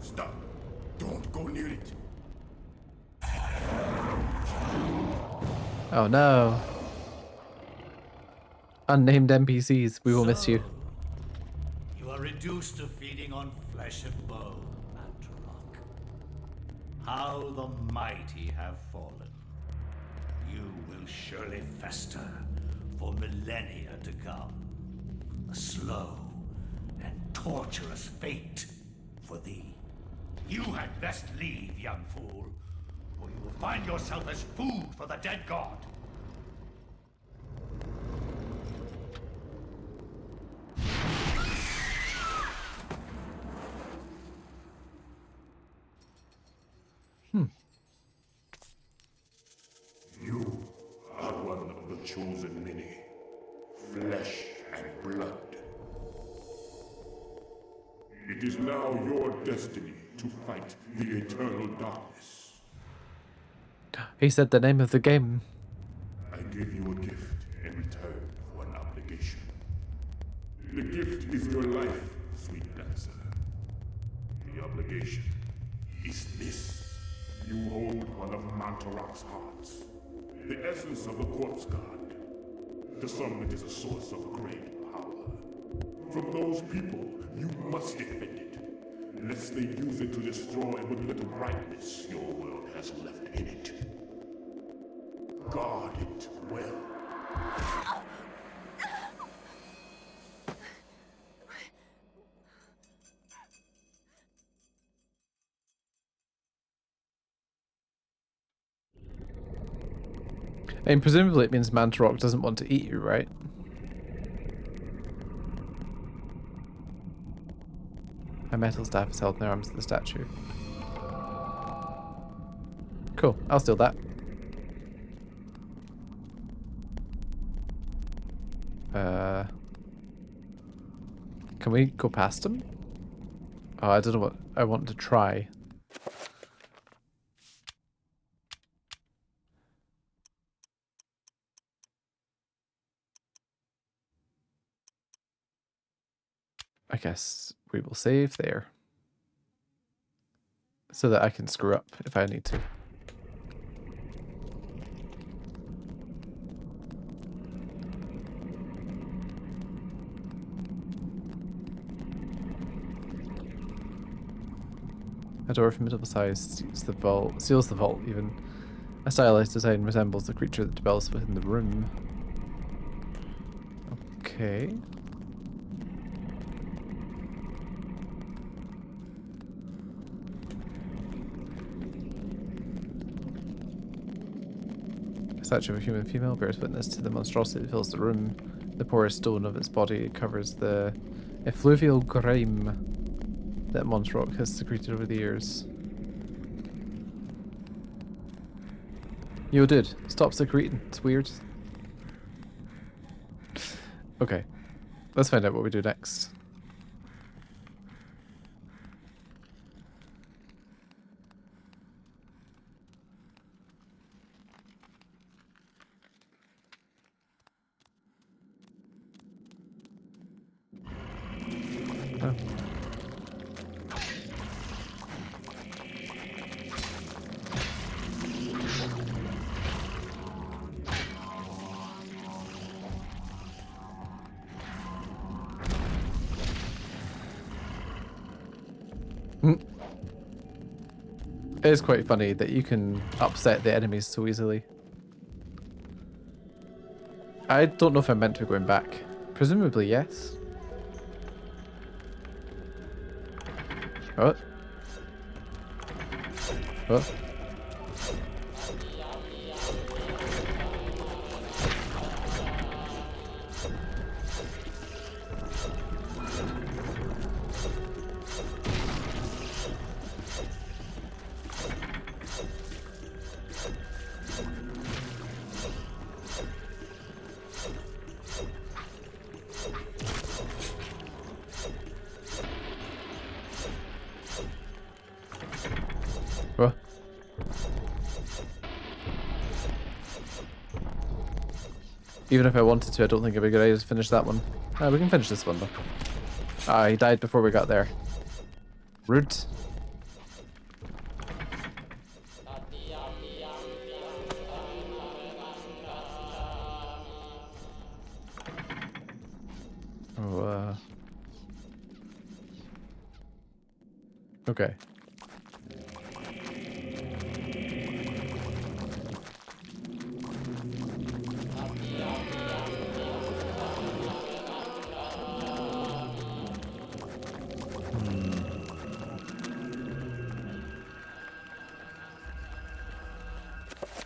S9: Stop. Don't go near it.
S1: Oh no. Unnamed NPCs, we will miss you.
S6: You are reduced to feeding on flesh and bone, Mantarok. How the mighty have fallen. You will surely fester for millennia to come. A slow and torturous fate for thee. You had best leave, young fool, or you will find yourself as food for the dead god.
S9: You are one of the chosen many, flesh and blood. It is now your destiny to fight the eternal darkness.
S1: He said the name of the game.
S9: I give you a gift in return for an obligation. The gift is your life, sweet dancer. The obligation is this. You hold one of Mantarok's hearts, the essence of the corpse god. To some, it is a source of great power. From those people, you must defend it, lest they use it to destroy what little brightness your world has left in it. Guard it well.
S1: And presumably it means Mantarok doesn't want to eat you, right? A metal staff is held in the arms of the statue. Cool, I'll steal that. Can we go past him? Oh, I don't know what I want to try. I guess we will save there. So that I can screw up if I need to. A door of middle size seals the vault even. A stylized design resembles the creature that dwells within the room. Okay. A statue of a human female bears witness to the monstrosity that fills the room. The porous stone of its body covers the effluvial grime that Mantarok has secreted over the years. Yo, dude, stop secreting. It's weird. Okay, let's find out what we do next. Oh. It is quite funny that you can upset the enemies so easily. I don't know if I'm meant to be going back. Presumably, yes. Oh. Oh. What? Even if I wanted to, I don't think it'd be a good idea to finish that one. We can finish this one though. Ah, he died before we got there. Rude. Oh, okay.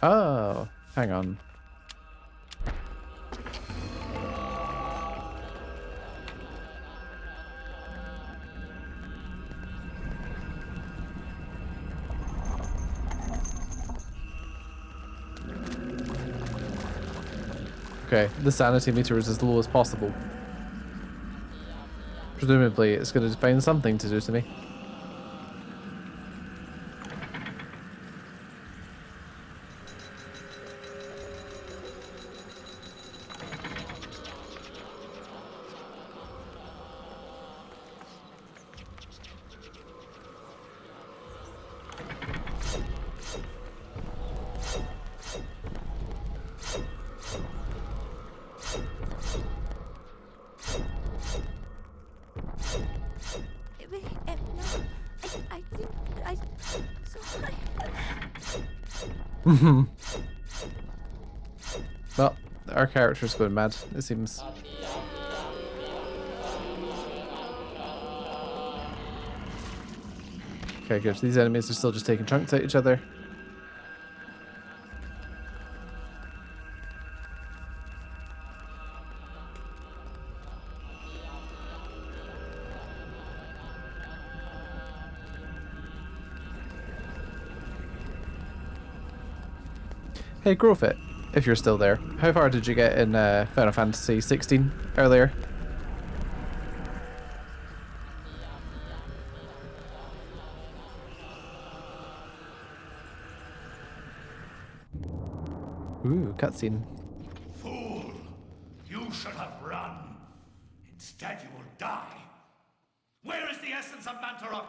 S1: Oh, hang on. Okay, the sanity meter is as low as possible. Presumably, it's going to find something to do to me. Well, our character's going mad, it seems. Okay, good. These enemies are still just taking chunks at each other. Hey, Growfit, if you're still there, how far did you get in Final Fantasy 16 earlier? Ooh, cutscene.
S6: Fool! You should have run. Instead, you will die. Where is the essence of Mantarok?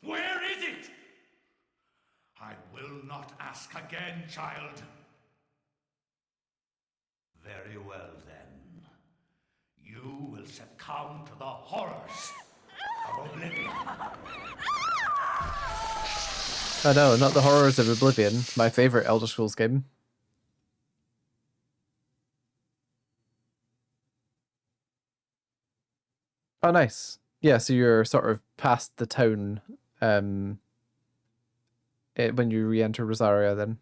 S6: Where is it? I will not ask again, child. Very well, then. You will succumb to the horrors of Oblivion.
S1: Oh no, not the horrors of Oblivion, my favorite Elder Scrolls game. Oh, nice. Yeah, so you're sort of past the town when you re-enter Rosaria then.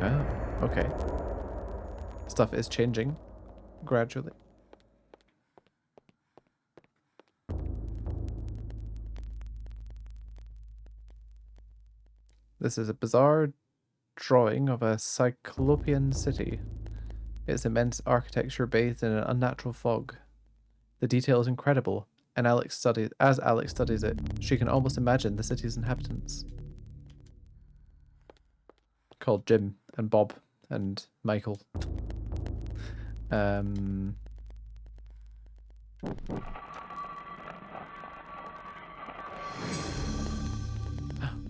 S1: Oh, okay. Stuff is changing gradually. This is a bizarre drawing of a Cyclopean city. Its immense architecture bathed in an unnatural fog. The detail is incredible, and as Alex studies it, she can almost imagine the city's inhabitants. Called Jim and Bob and Michael.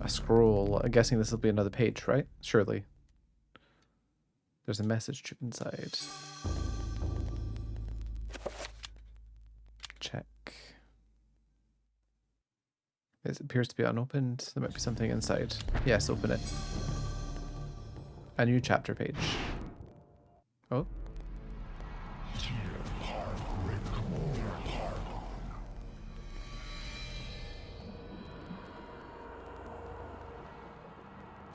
S1: A scroll. I'm guessing this will be another page, right? Surely. There's a message chip inside. Check. It appears to be unopened. There might be something inside. Yes, open it. A new chapter page. Oh.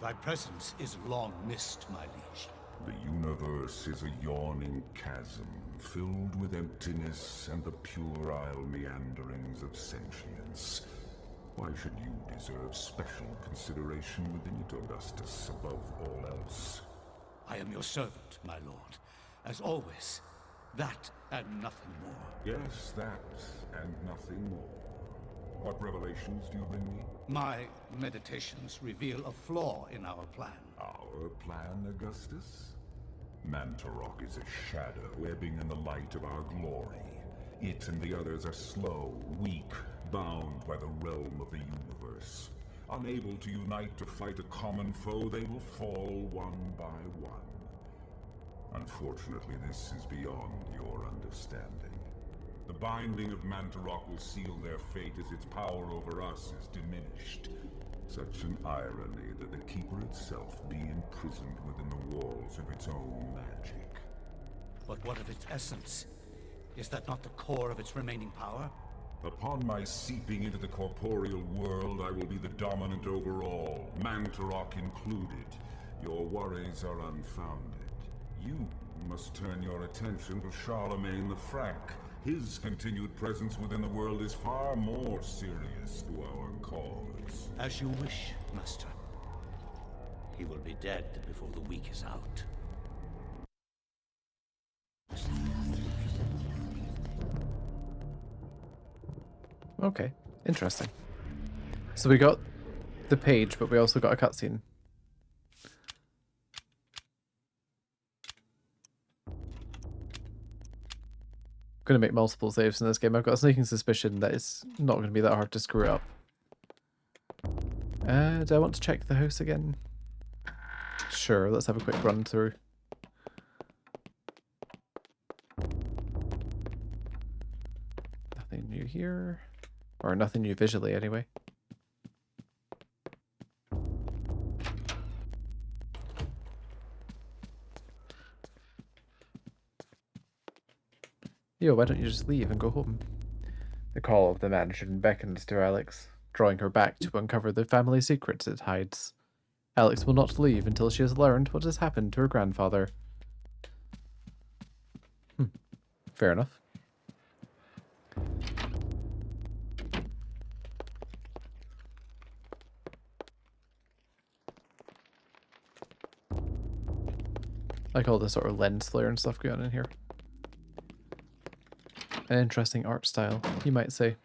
S6: Thy presence is long missed, my liege.
S9: The universe is a yawning chasm, filled with emptiness and the puerile meanderings of sentience. Why should you deserve special consideration within it, Augustus, above all else?
S6: I am your servant, my lord. As always, that and nothing more.
S9: Yes, that and nothing more. What revelations do you bring me?
S6: My meditations reveal a flaw in our plan.
S9: Our plan, Augustus? Mantarok is a shadow ebbing in the light of our glory. It and the others are slow, weak, bound by the realm of the universe. Unable to unite to fight a common foe, they will fall one by one. Unfortunately, this is beyond your understanding. The binding of Mantarok will seal their fate as its power over us is diminished. Such an irony that the Keeper itself be imprisoned within the walls of its own magic.
S6: But what of its essence? Is that not the core of its remaining power?
S9: Upon my seeping into the corporeal world, I will be the dominant over all, Mantarok included. Your worries are unfounded. You must turn your attention to Charlemagne the Frank. His continued presence within the world is far more serious to our cause.
S6: As you wish, Master. He will be dead before the week is out.
S1: Okay, interesting. So we got the page, but we also got a cutscene. Going to make multiple saves in this game. I've got a sneaking suspicion that it's not going to be that hard to screw up. Do I want to check the house again? Sure, let's have a quick run through. Nothing new here. Or nothing new visually, anyway. Yo, why don't you just leave and go home? The call of the mansion beckons to Alex, drawing her back to uncover the family secrets it hides. Alex will not leave until she has learned what has happened to her grandfather. Fair enough. I like all the sort of lens flare and stuff going on in here. An interesting art style, you might say.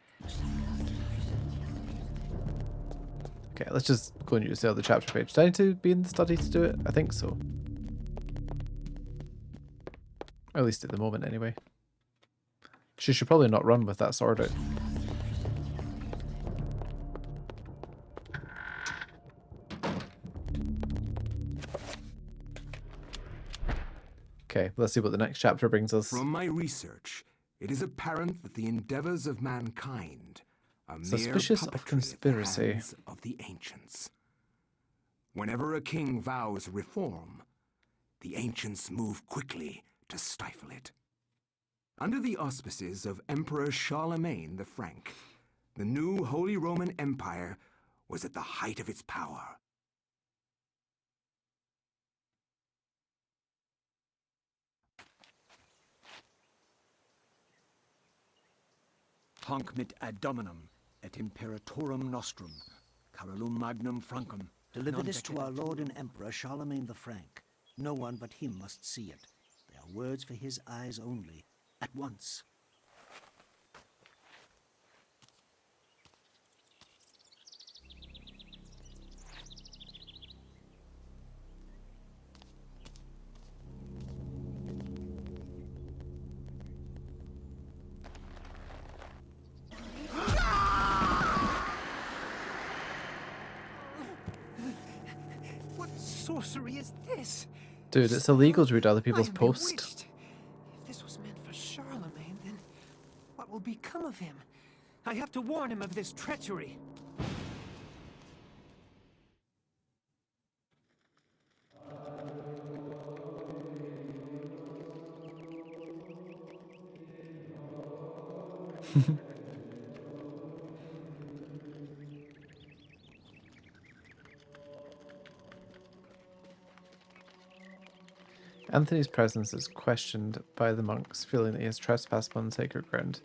S1: Okay, let's just go and use the other chapter page. Do I need to be in the study to do it? I think so. Or at least at the moment, anyway. She should probably not run with that sword out. Okay, let's see what the next chapter brings us.
S2: From my research, it is apparent that the endeavors of mankind are
S1: Suspicious
S2: mere
S1: of
S2: puppetry
S1: conspiracy.
S2: at the hands of the ancients. Whenever a king vows reform, the ancients move quickly to stifle it. Under the auspices of Emperor Charlemagne the Frank, the new Holy Roman Empire was at the height of its power.
S10: Hanc mit ad dominum et imperatorum nostrum, Carolum magnum Francum.
S11: Deliver this to our Lord and Emperor Charlemagne the Frank. No one but him must see it. They are words for his eyes only. At once.
S10: Sorcery is this?
S1: Dude, it's illegal to read other people's posts.
S10: If this was meant for Charlemagne, then what will become of him? I have to warn him of this treachery.
S1: Anthony's presence is questioned by the monks, feeling that he has trespassed upon sacred ground.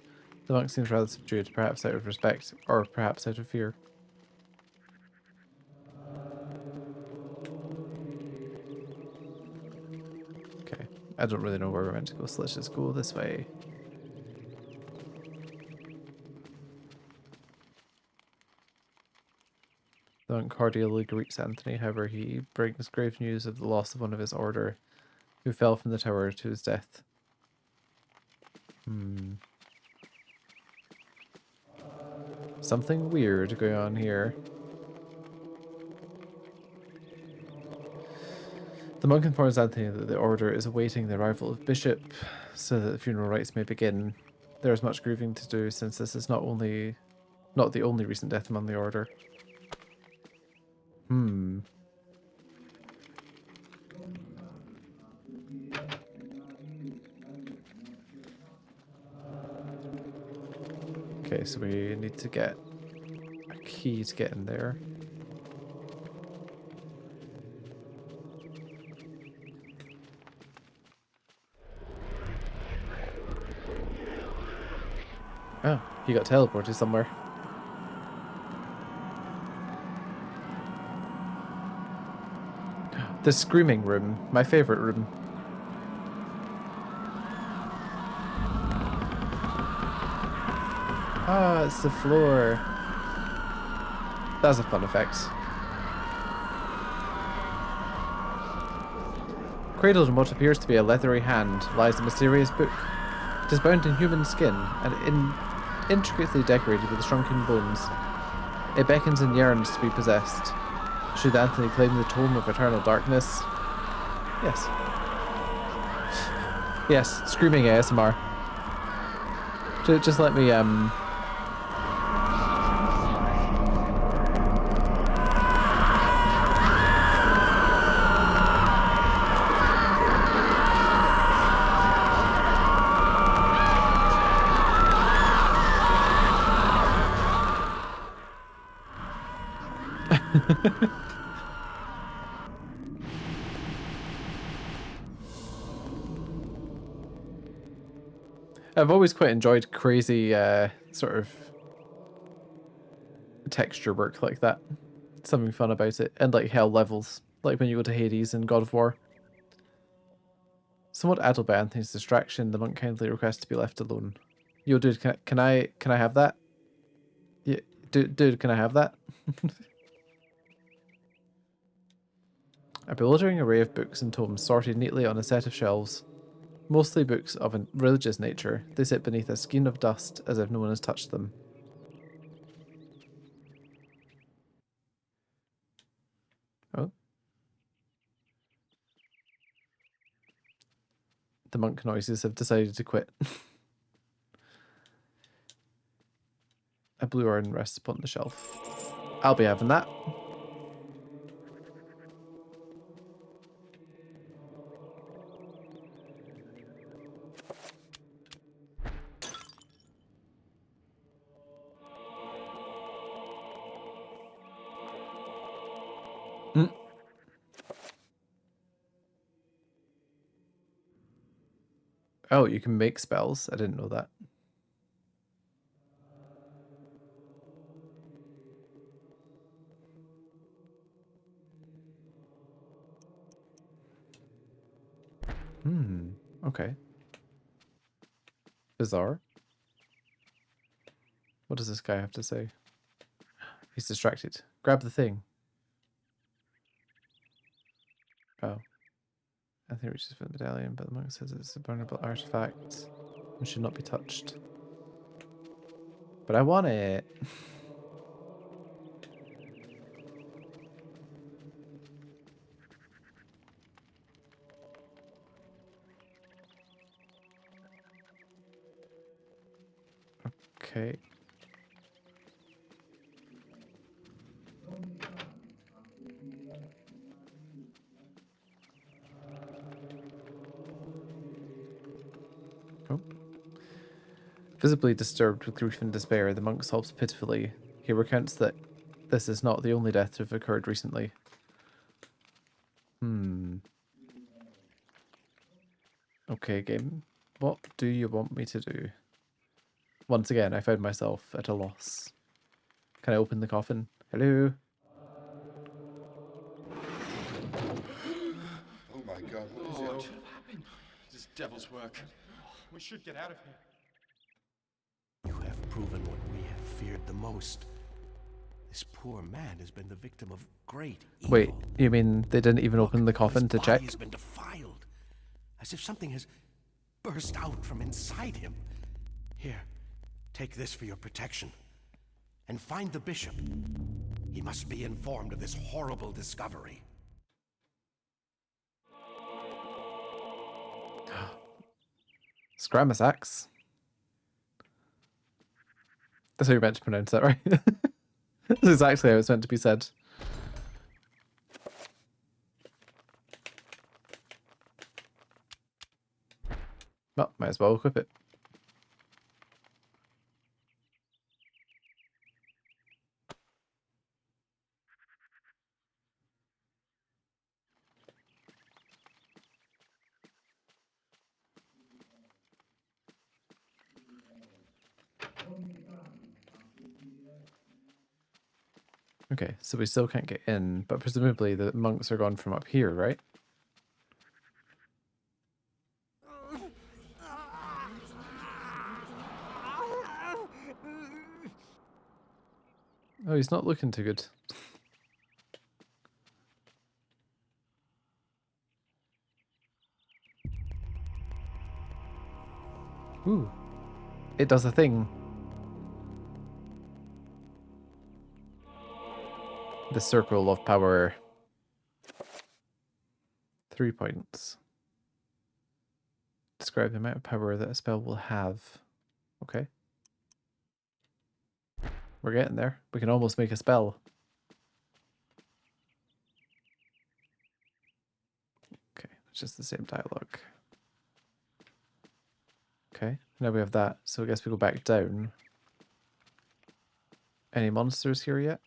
S1: The monk seems rather subdued, perhaps out of respect, or perhaps out of fear. Okay, I don't really know where we're meant to go, so let's just go this way. The monk cordially greets Anthony, however he brings grave news of the loss of one of his order, who fell from the tower to his death. Something weird going on here. The monk informs Anthony that the order is awaiting the arrival of Bishop so that the funeral rites may begin. There is much grieving to do since this is not the only recent death among the order. Okay, so we need to get a key to get in there. Oh, he got teleported somewhere. The screaming room, my favorite room. Ah, it's the floor. That's a fun effect. Cradled in what appears to be a leathery hand lies a mysterious book. It is bound in human skin and intricately decorated with shrunken bones. It beckons and yearns to be possessed. Should Anthony claim the tome of eternal darkness? Yes. Yes, screaming ASMR. Just let me, I've always quite enjoyed crazy sort of texture work like that. Something fun about it. And like hell levels. Like when you go to Hades in God of War. Somewhat addled by Anthony's distraction, the monk kindly requests to be left alone. Yo, dude, can I have that? Yeah, dude, can I have that? A bewildering array of books and tomes sorted neatly on a set of shelves. Mostly books of a religious nature, they sit beneath a skein of dust as if no one has touched them. Oh. The monk noises have decided to quit. A blue urn rests upon the shelf. I'll be having that. Oh, you can make spells? I didn't know that. Okay. Bizarre. What does this guy have to say? He's distracted. Grab the thing. Oh. Anthony reaches for the medallion, but the monk says it's a vulnerable artifact and should not be touched. But I want it. Okay. Oh. Visibly disturbed with grief and despair, the monk sobs pitifully. He recounts that this is not the only death to have occurred recently. Okay, game. What do you want me to do? Once again, I found myself at a loss. Can I open the coffin? Hello?
S12: Oh my god, what is it?
S13: This devil's work. We should get out of here.
S14: You have proven what we have feared the most. This poor man has been the victim of great evil.
S1: Wait, you mean they didn't even open the coffin to check?
S14: His body has been defiled, as if something has burst out from inside him. Here, take this for your protection. And find the bishop. He must be informed of this horrible discovery.
S1: Scramus axe. That's how you're meant to pronounce that, right? That's exactly how it's meant to be said. Well, might as well equip it. Okay, so we still can't get in, but presumably the monks are gone from up here, right? Oh, he's not looking too good. Ooh. It does a thing. The circle of power. 3 points. Describe the amount of power that a spell will have. Okay. We're getting there. We can almost make a spell. Okay, it's just the same dialogue. Okay, now we have that, so I guess we go back down. Any monsters here yet?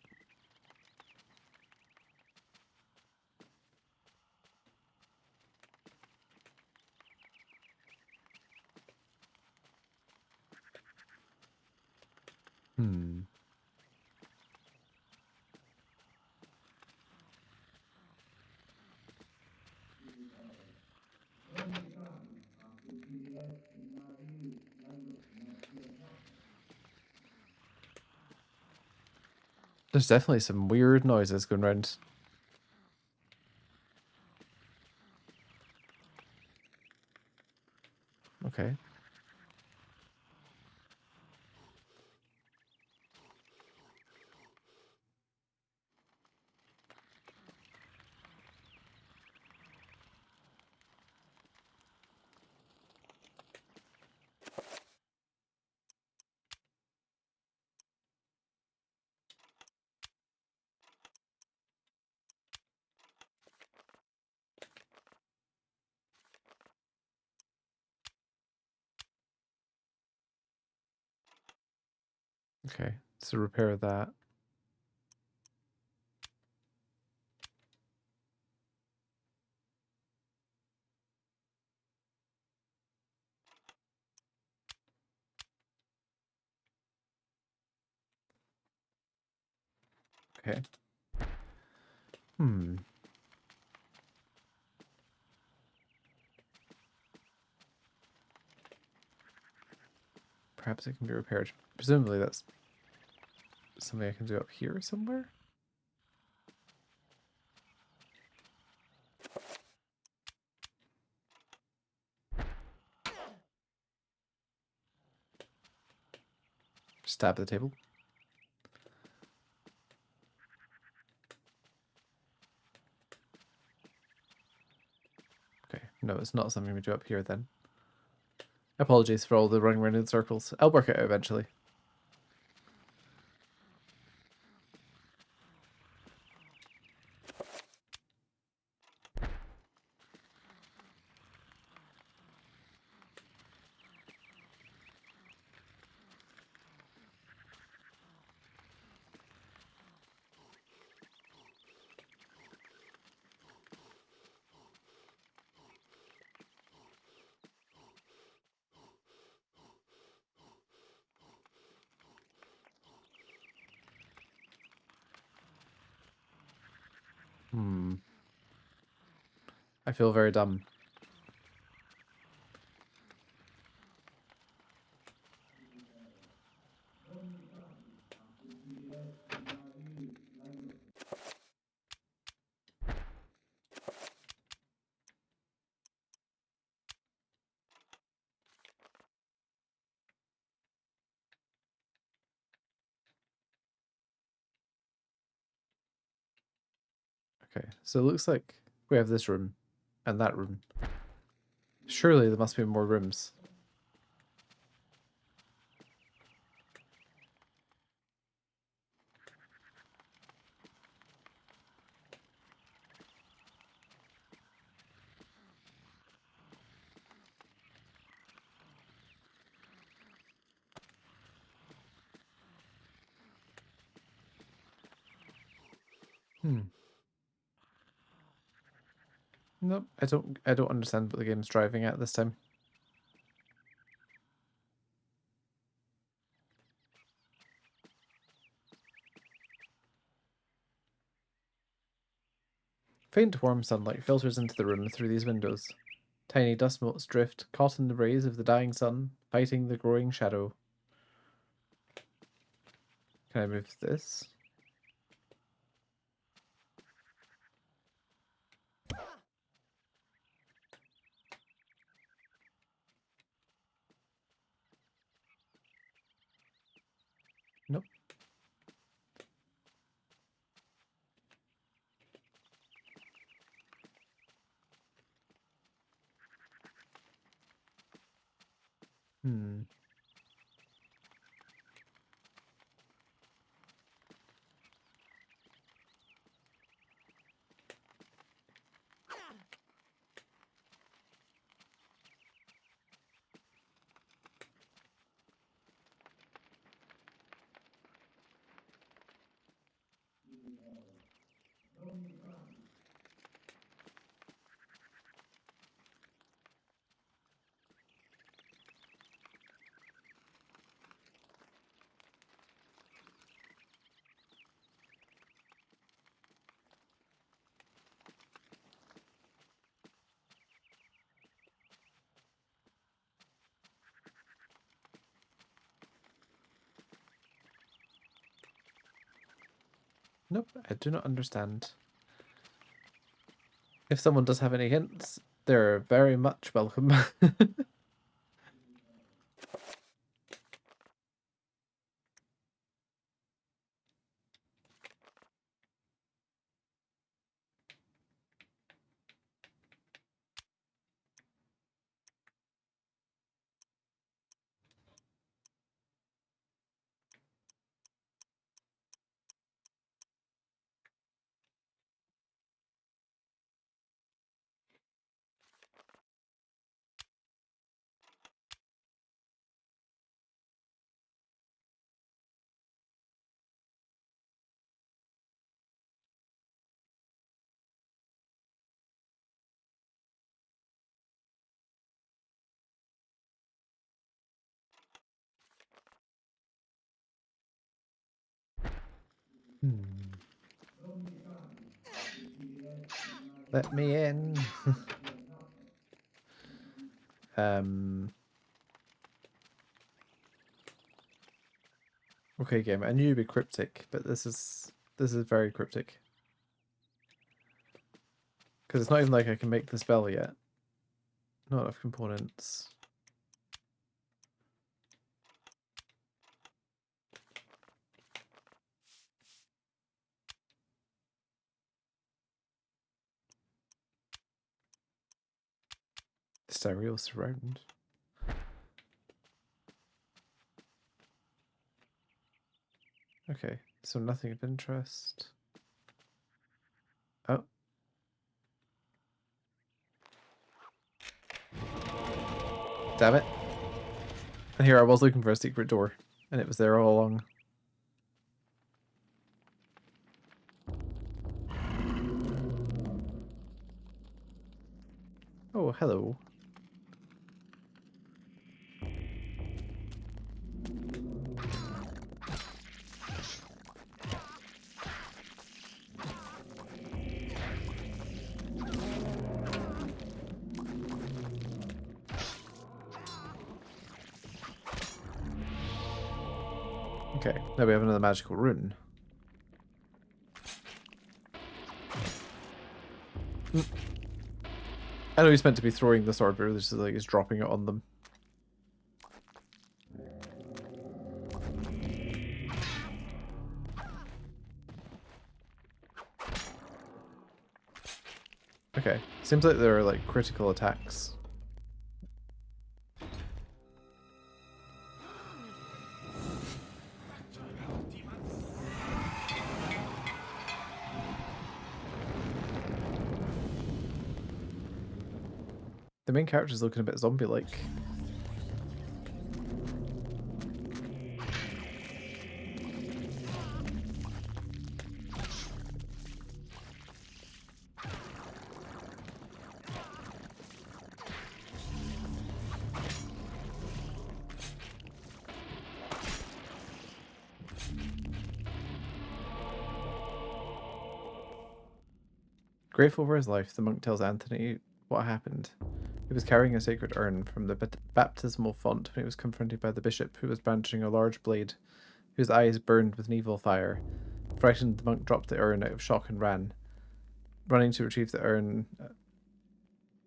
S1: Hmm. There's definitely some weird noises going around. Okay. Okay, so repair that. Okay. Hmm. Perhaps it can be repaired. Presumably that's something I can do up here somewhere? Just tap the table. Okay, no, it's not something we do up here then. Apologies for all the running around in circles. I'll work it out eventually. Hmm. I feel very dumb. Okay, so it looks like we have this room and that room. Surely there must be more rooms. Nope, I don't understand what the game's driving at this time. Faint warm sunlight filters into the room through these windows. Tiny dust motes drift, caught in the rays of the dying sun, fighting the growing shadow. Can I move this? Nope. Hmm. Nope, I do not understand. If someone does have any hints, they're very much welcome. Let me in. Okay, game. I knew you'd be cryptic, but this is very cryptic. Because it's not even like I can make the spell yet. Not enough components. Stereo surround. Okay, so nothing of interest. Oh. Damn it. And here I was looking for a secret door, and it was there all along. Oh, hello. Okay, now we have another magical rune. I know he's meant to be throwing the sword, but this is like he's dropping it on them. Okay, seems like there are like critical attacks The main character's looking a bit zombie-like. Grateful for his life, the monk tells Anthony what happened. He was carrying a sacred urn from the baptismal font when he was confronted by the bishop, who was brandishing a large blade, whose eyes burned with an evil fire. Frightened, the monk dropped the urn out of shock and ran. Running to retrieve the urn,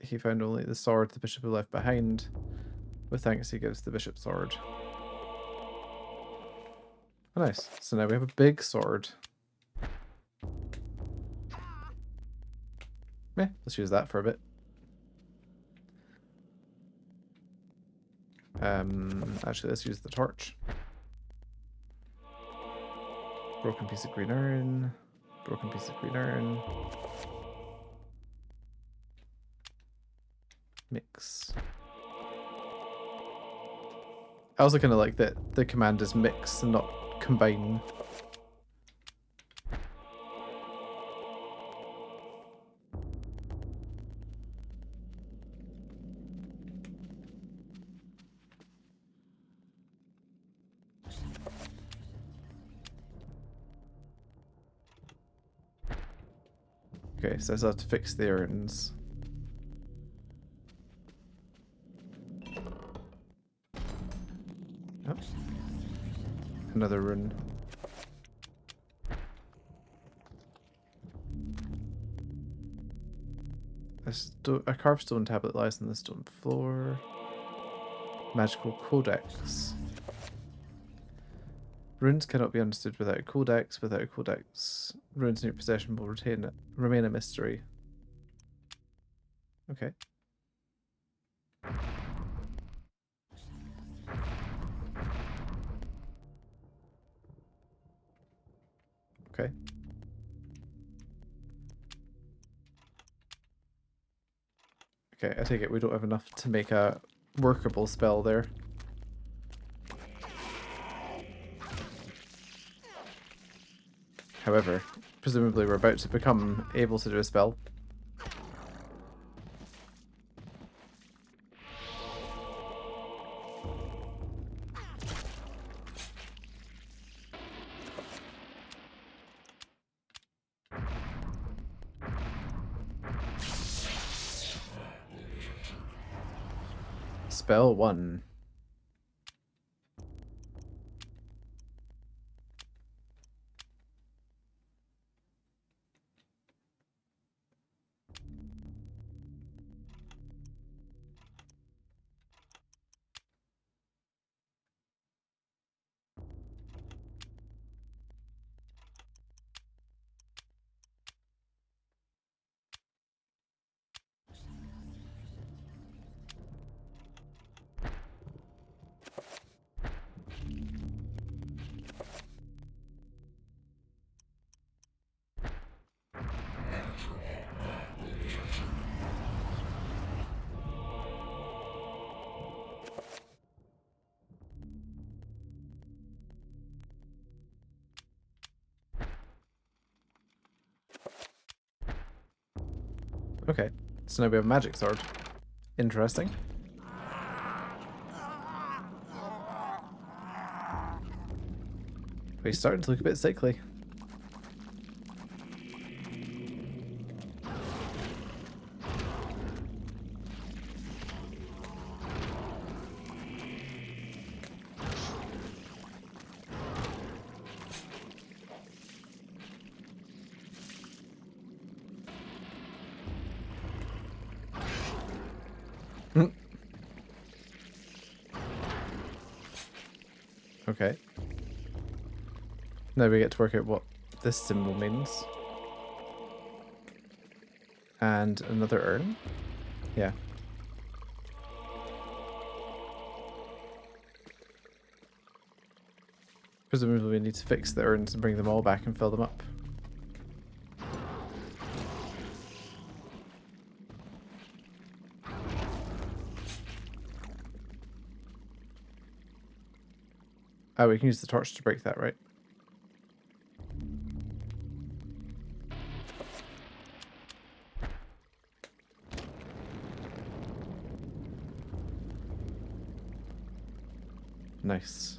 S1: he found only the sword the bishop had left behind. With thanks, he gives the bishop sword. Oh, nice. So now we have a big sword. Yeah, let's use that for a bit. Actually, let's use the torch. Broken piece of green urn. Broken piece of green urn. Mix. I also kind of like that the command is mix and not combine. Okay, so I still have to fix the urns. Oh. Another rune. A carved stone tablet lies on the stone floor. Magical codex. Runes cannot be understood without a codex. Without a codex, runes in your possession will remain a mystery. Okay. Okay. Okay, I take it we don't have enough to make a workable spell there. However, presumably we're about to become able to do a spell. Spell 1. Okay, so now we have a magic sword. Interesting. He's starting to look a bit sickly. Okay. Now we get to work out what this symbol means. And another urn? Yeah. Presumably we need to fix the urns and bring them all back and fill them up. Oh, we can use the torch to break that, right? Nice.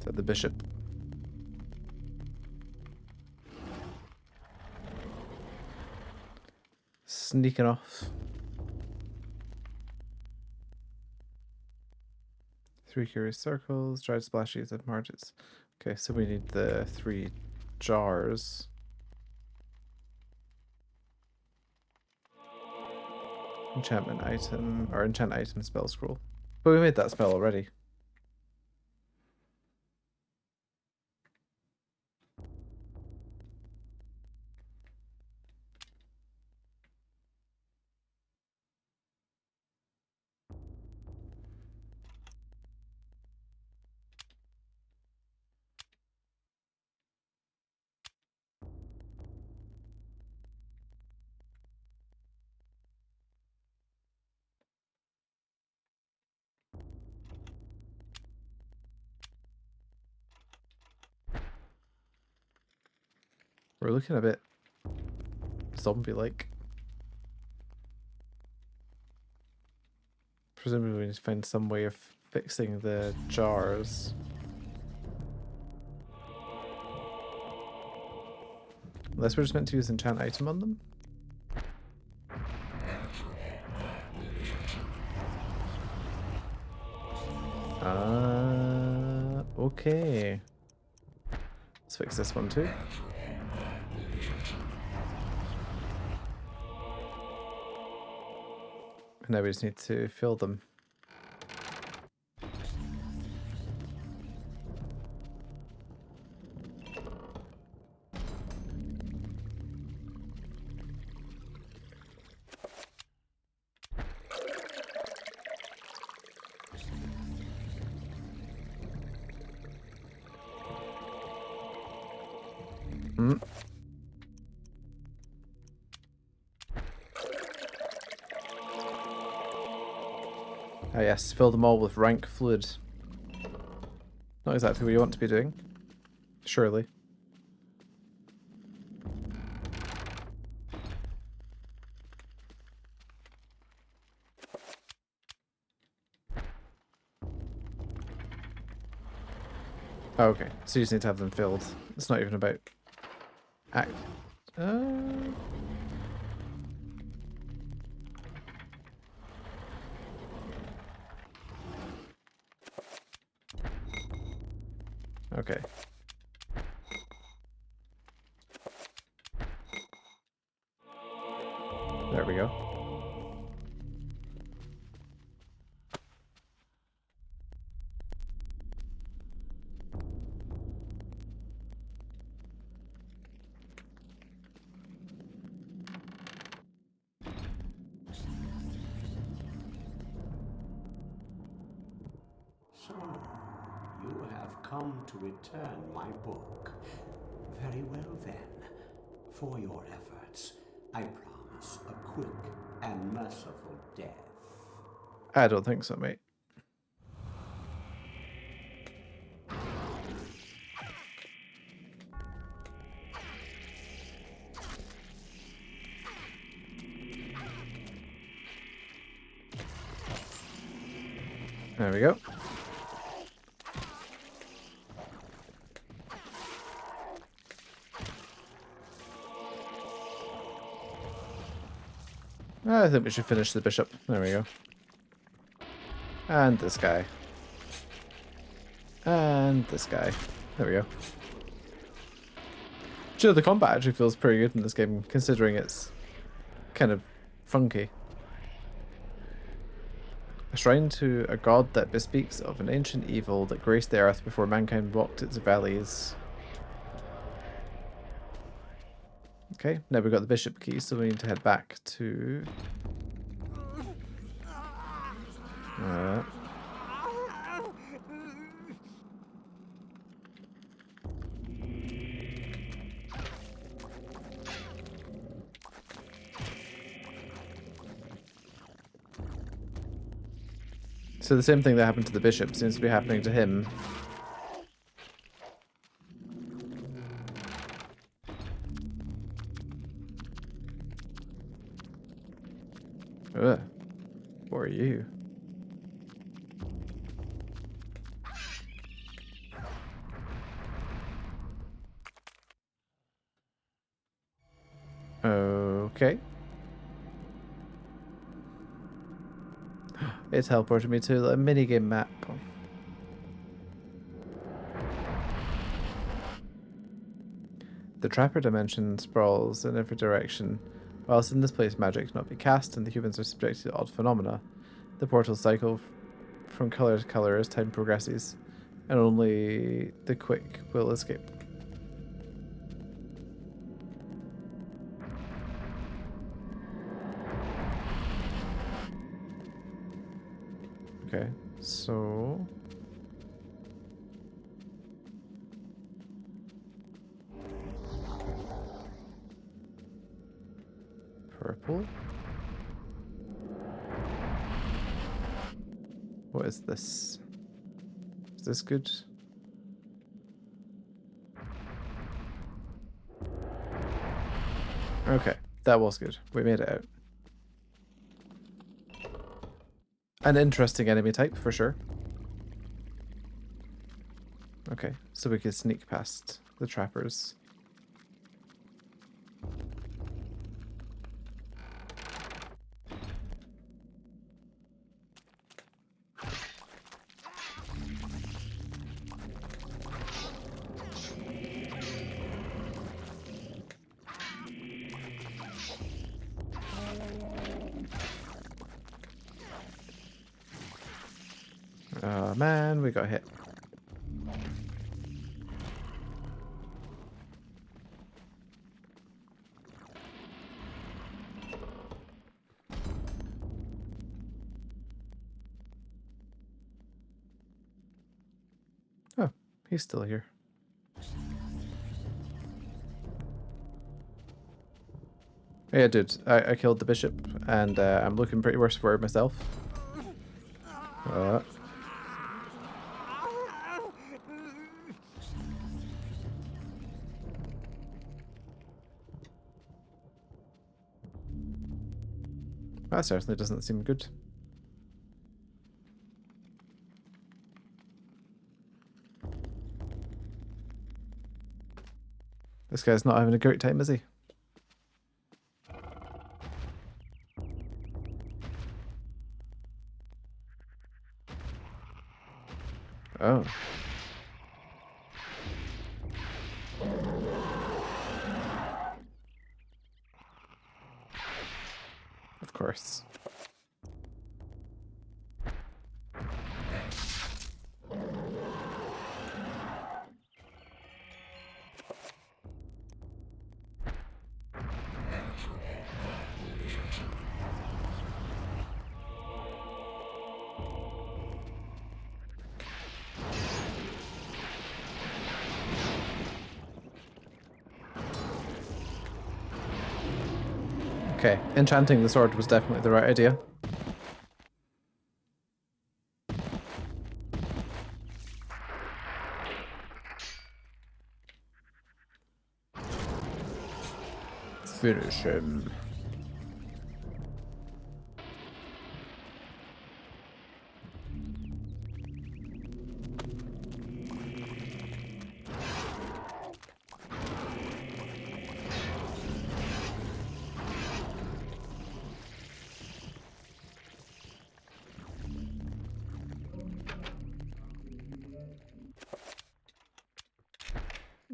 S1: To the bishop. Sneaking off. 3 curious circles, dried splashies and margins. Okay, so we need the 3 jars. Enchantment item, or enchant item spell scroll. But we made that spell already. We're looking a bit zombie-like. Presumably we need to find some way of fixing the jars. Unless we're just meant to use enchant item on them. Okay. Let's fix this one too. Now we just need to fill them. Ah yes, fill them all with rank fluid. Not exactly what you want to be doing. Surely. Oh, okay, so you just need to have them filled. It's not even about... Okay. There we go.
S15: So, you have come to return my book. Very well then. For your efforts, I promise a quick and merciful death.
S1: I don't think so, mate. There we go. I think we should finish the bishop. There we go. And this guy. And this guy. There we go. Actually, the combat actually feels pretty good in this game, considering it's kind of funky. A shrine to a god that bespeaks of an ancient evil that graced the earth before mankind walked its valleys. Okay, now we've got the bishop key, so we need to head back to... So the same thing that happened to the bishop seems to be happening to him. Ugh. Who are you? Okay. It teleported me to a minigame map. The Trapper dimension sprawls in every direction. Whilst in this place magic cannot be cast and the humans are subjected to odd phenomena, the portals cycle from colour to colour as time progresses, and only the quick will escape. Okay, so... Purple? What is this? Is this good? Okay, that was good. We made it out. An interesting enemy type, for sure. Okay, so we can sneak past the trappers. Oh man, we got hit. Oh, he's still here. Yeah, dude, I killed the bishop, and I'm looking pretty worse for it myself. That certainly doesn't seem good. This guy's not having a great time, is he? Oh. Of course. Okay, enchanting the sword was definitely the right idea. Finish him.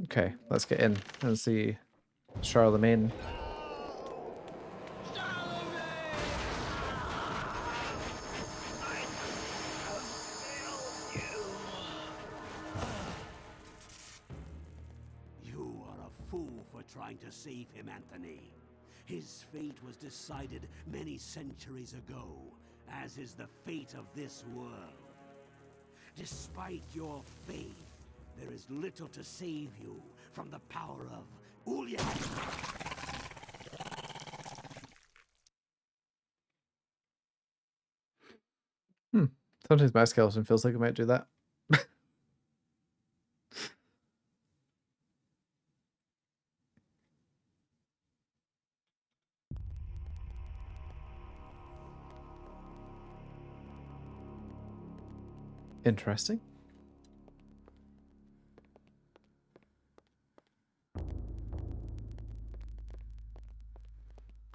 S1: Okay, let's get in and see Charlemagne.
S15: trying to save him, Anthony. His fate was decided many centuries ago, as is the fate of this world. Despite your faith, there is little to save you from the power of Ulya.
S1: Sometimes my skeleton feels like it might do that. Interesting.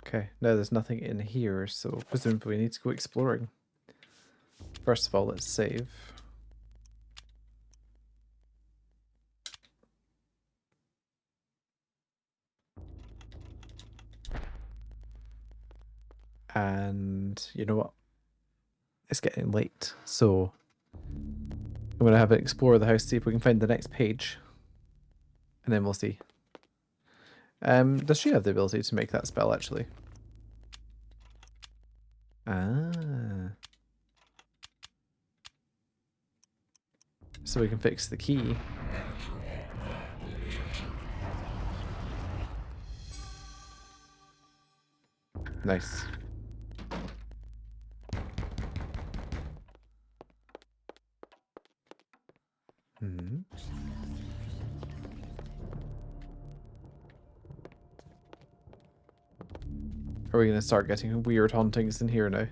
S1: Okay, now there's nothing in here, so presumably we need to go exploring. First of all, let's save. And you know what? It's getting late, so I'm going to have it explore the house, see if we can find the next page. And then we'll see. Does she have the ability to make that spell, actually? Ah. So we can fix the key. Nice. Hmm. Are we going to start getting weird hauntings in here now?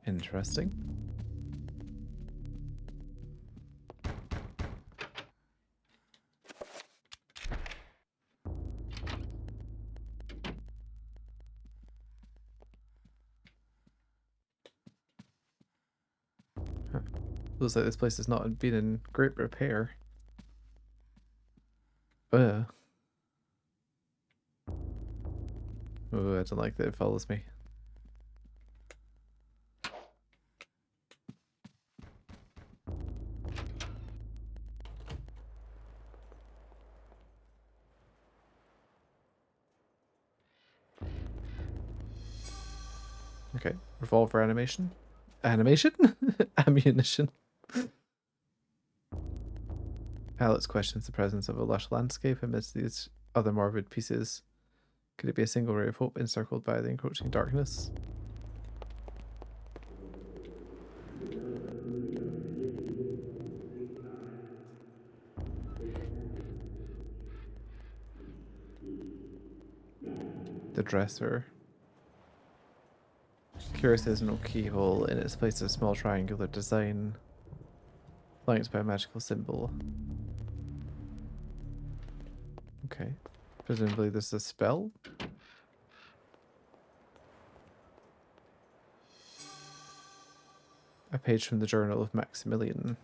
S1: Interesting. Looks like this place has not been in great repair. Oh, I don't like that it follows me. Okay, revolver animation. Animation? Ammunition. Alex questions the presence of a lush landscape amidst these other morbid pieces. Could it be a single ray of hope encircled by the encroaching darkness? The dresser. Curious there's no keyhole. In its place a small triangular design flanked by a magical symbol. Okay. Presumably this is a spell? A page from the Journal of Maximilian.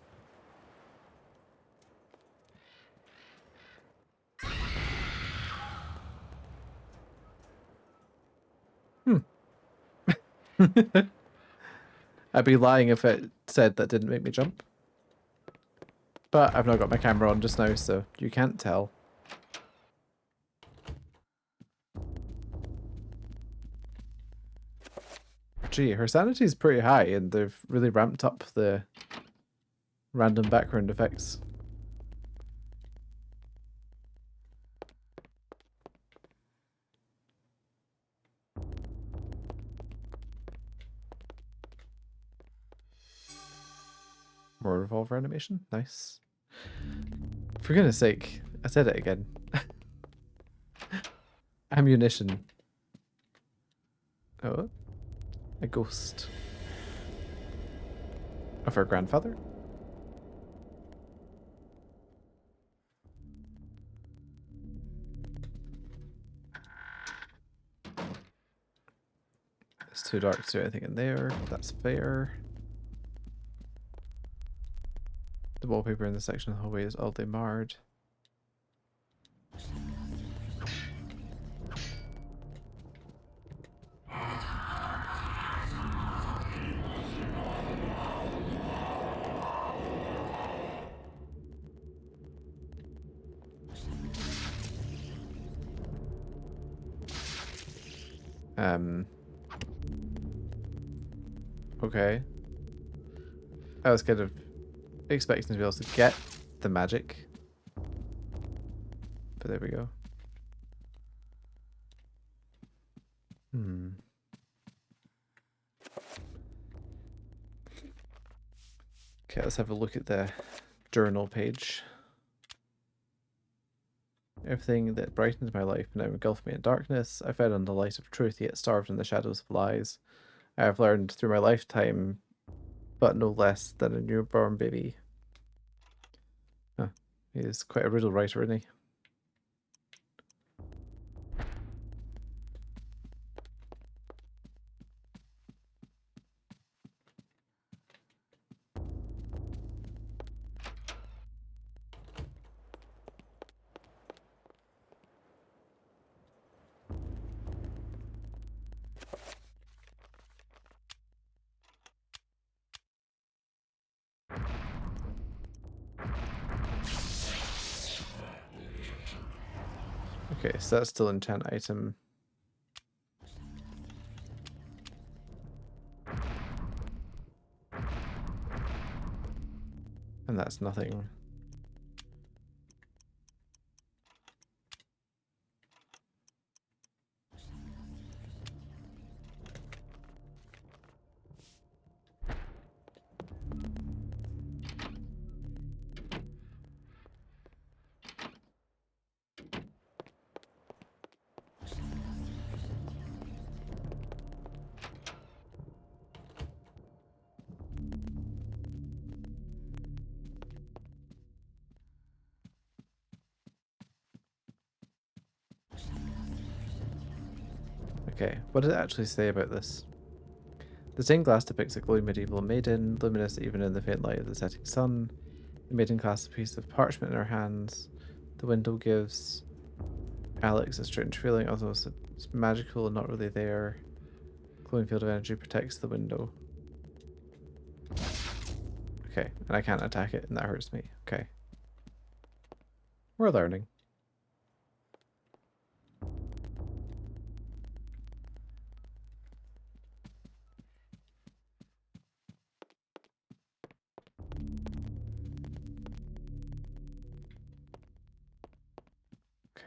S1: I'd be lying if it said that didn't make me jump. But I've not got my camera on just now, so you can't tell. Gee, her sanity is pretty high, and they've really ramped up the random background effects. More revolver animation. Nice. For goodness sake, I said it again. Ammunition. Oh. A ghost. Of her grandfather? It's too dark to do anything in there. That's fair. The wallpaper in this section of the hallway is oddly marred. Okay. I was kind of expecting to be able to get the magic. But there we go. Okay, let's have a look at the journal page. Everything that brightens my life now engulfed me in darkness. I fed on the light of truth, yet starved in the shadows of lies. I have learned through my lifetime, but no less than a newborn baby. Huh. He is quite a riddle writer, isn't he? Okay, so that's still enchant item. And that's nothing. Okay, what does it actually say about this? The stained glass depicts a glowing medieval maiden, luminous even in the faint light of the setting sun. The maiden clasps a piece of parchment in her hands. The window gives Alex a strange feeling, although it's magical and not really there. Glowing field of energy protects the window. Okay, and I can't attack it, and that hurts me. Okay. We're learning.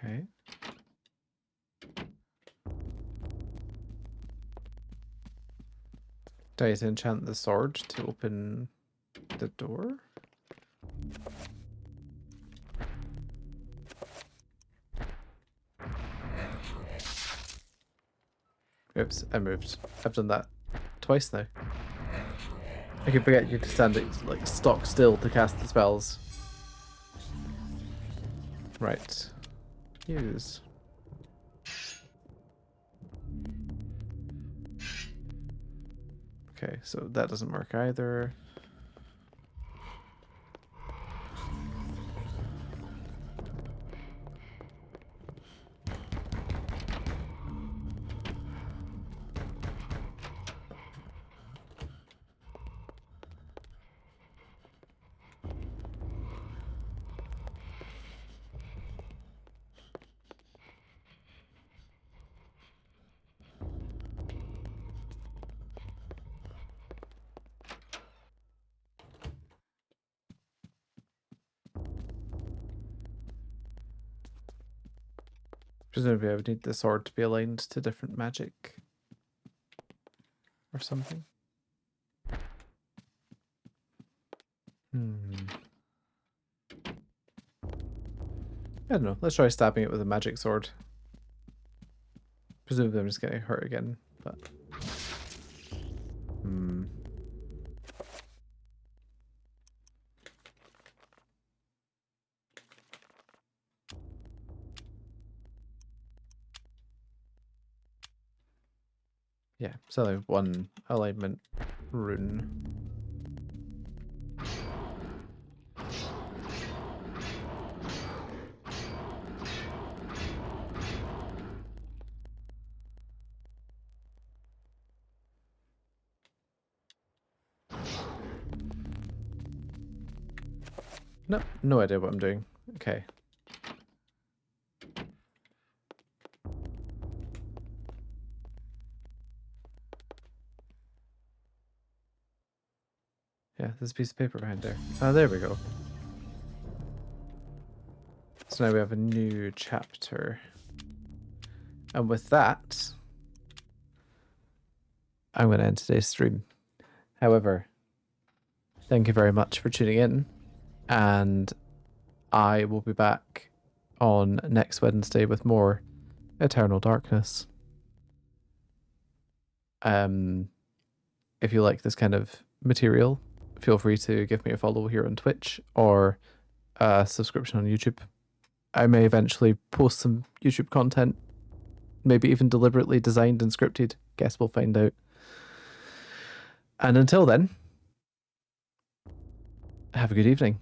S1: Okay. Do I need to enchant the sword to open the door? Oops, I moved. I've done that twice now. I keep forgetting you can stand it, like stock still to cast the spells. Right. Use. Okay, so that doesn't work either. Presumably I would need the sword to be aligned to different magic. Or something. I don't know. Let's try stabbing it with a magic sword. Presumably I'm just getting hurt again, but... Yeah, so one alignment rune. No, no idea what I'm doing. Okay. Yeah, there's a piece of paper behind there. Oh, there we go. So now we have a new chapter. And with that, I'm going to end today's stream. However, thank you very much for tuning in. And I will be back on next Wednesday with more Eternal Darkness. If you like this kind of material, feel free to give me a follow here on Twitch or a subscription on YouTube. I may eventually post some YouTube content, maybe even deliberately designed and scripted. Guess we'll find out. And until then, have a good evening.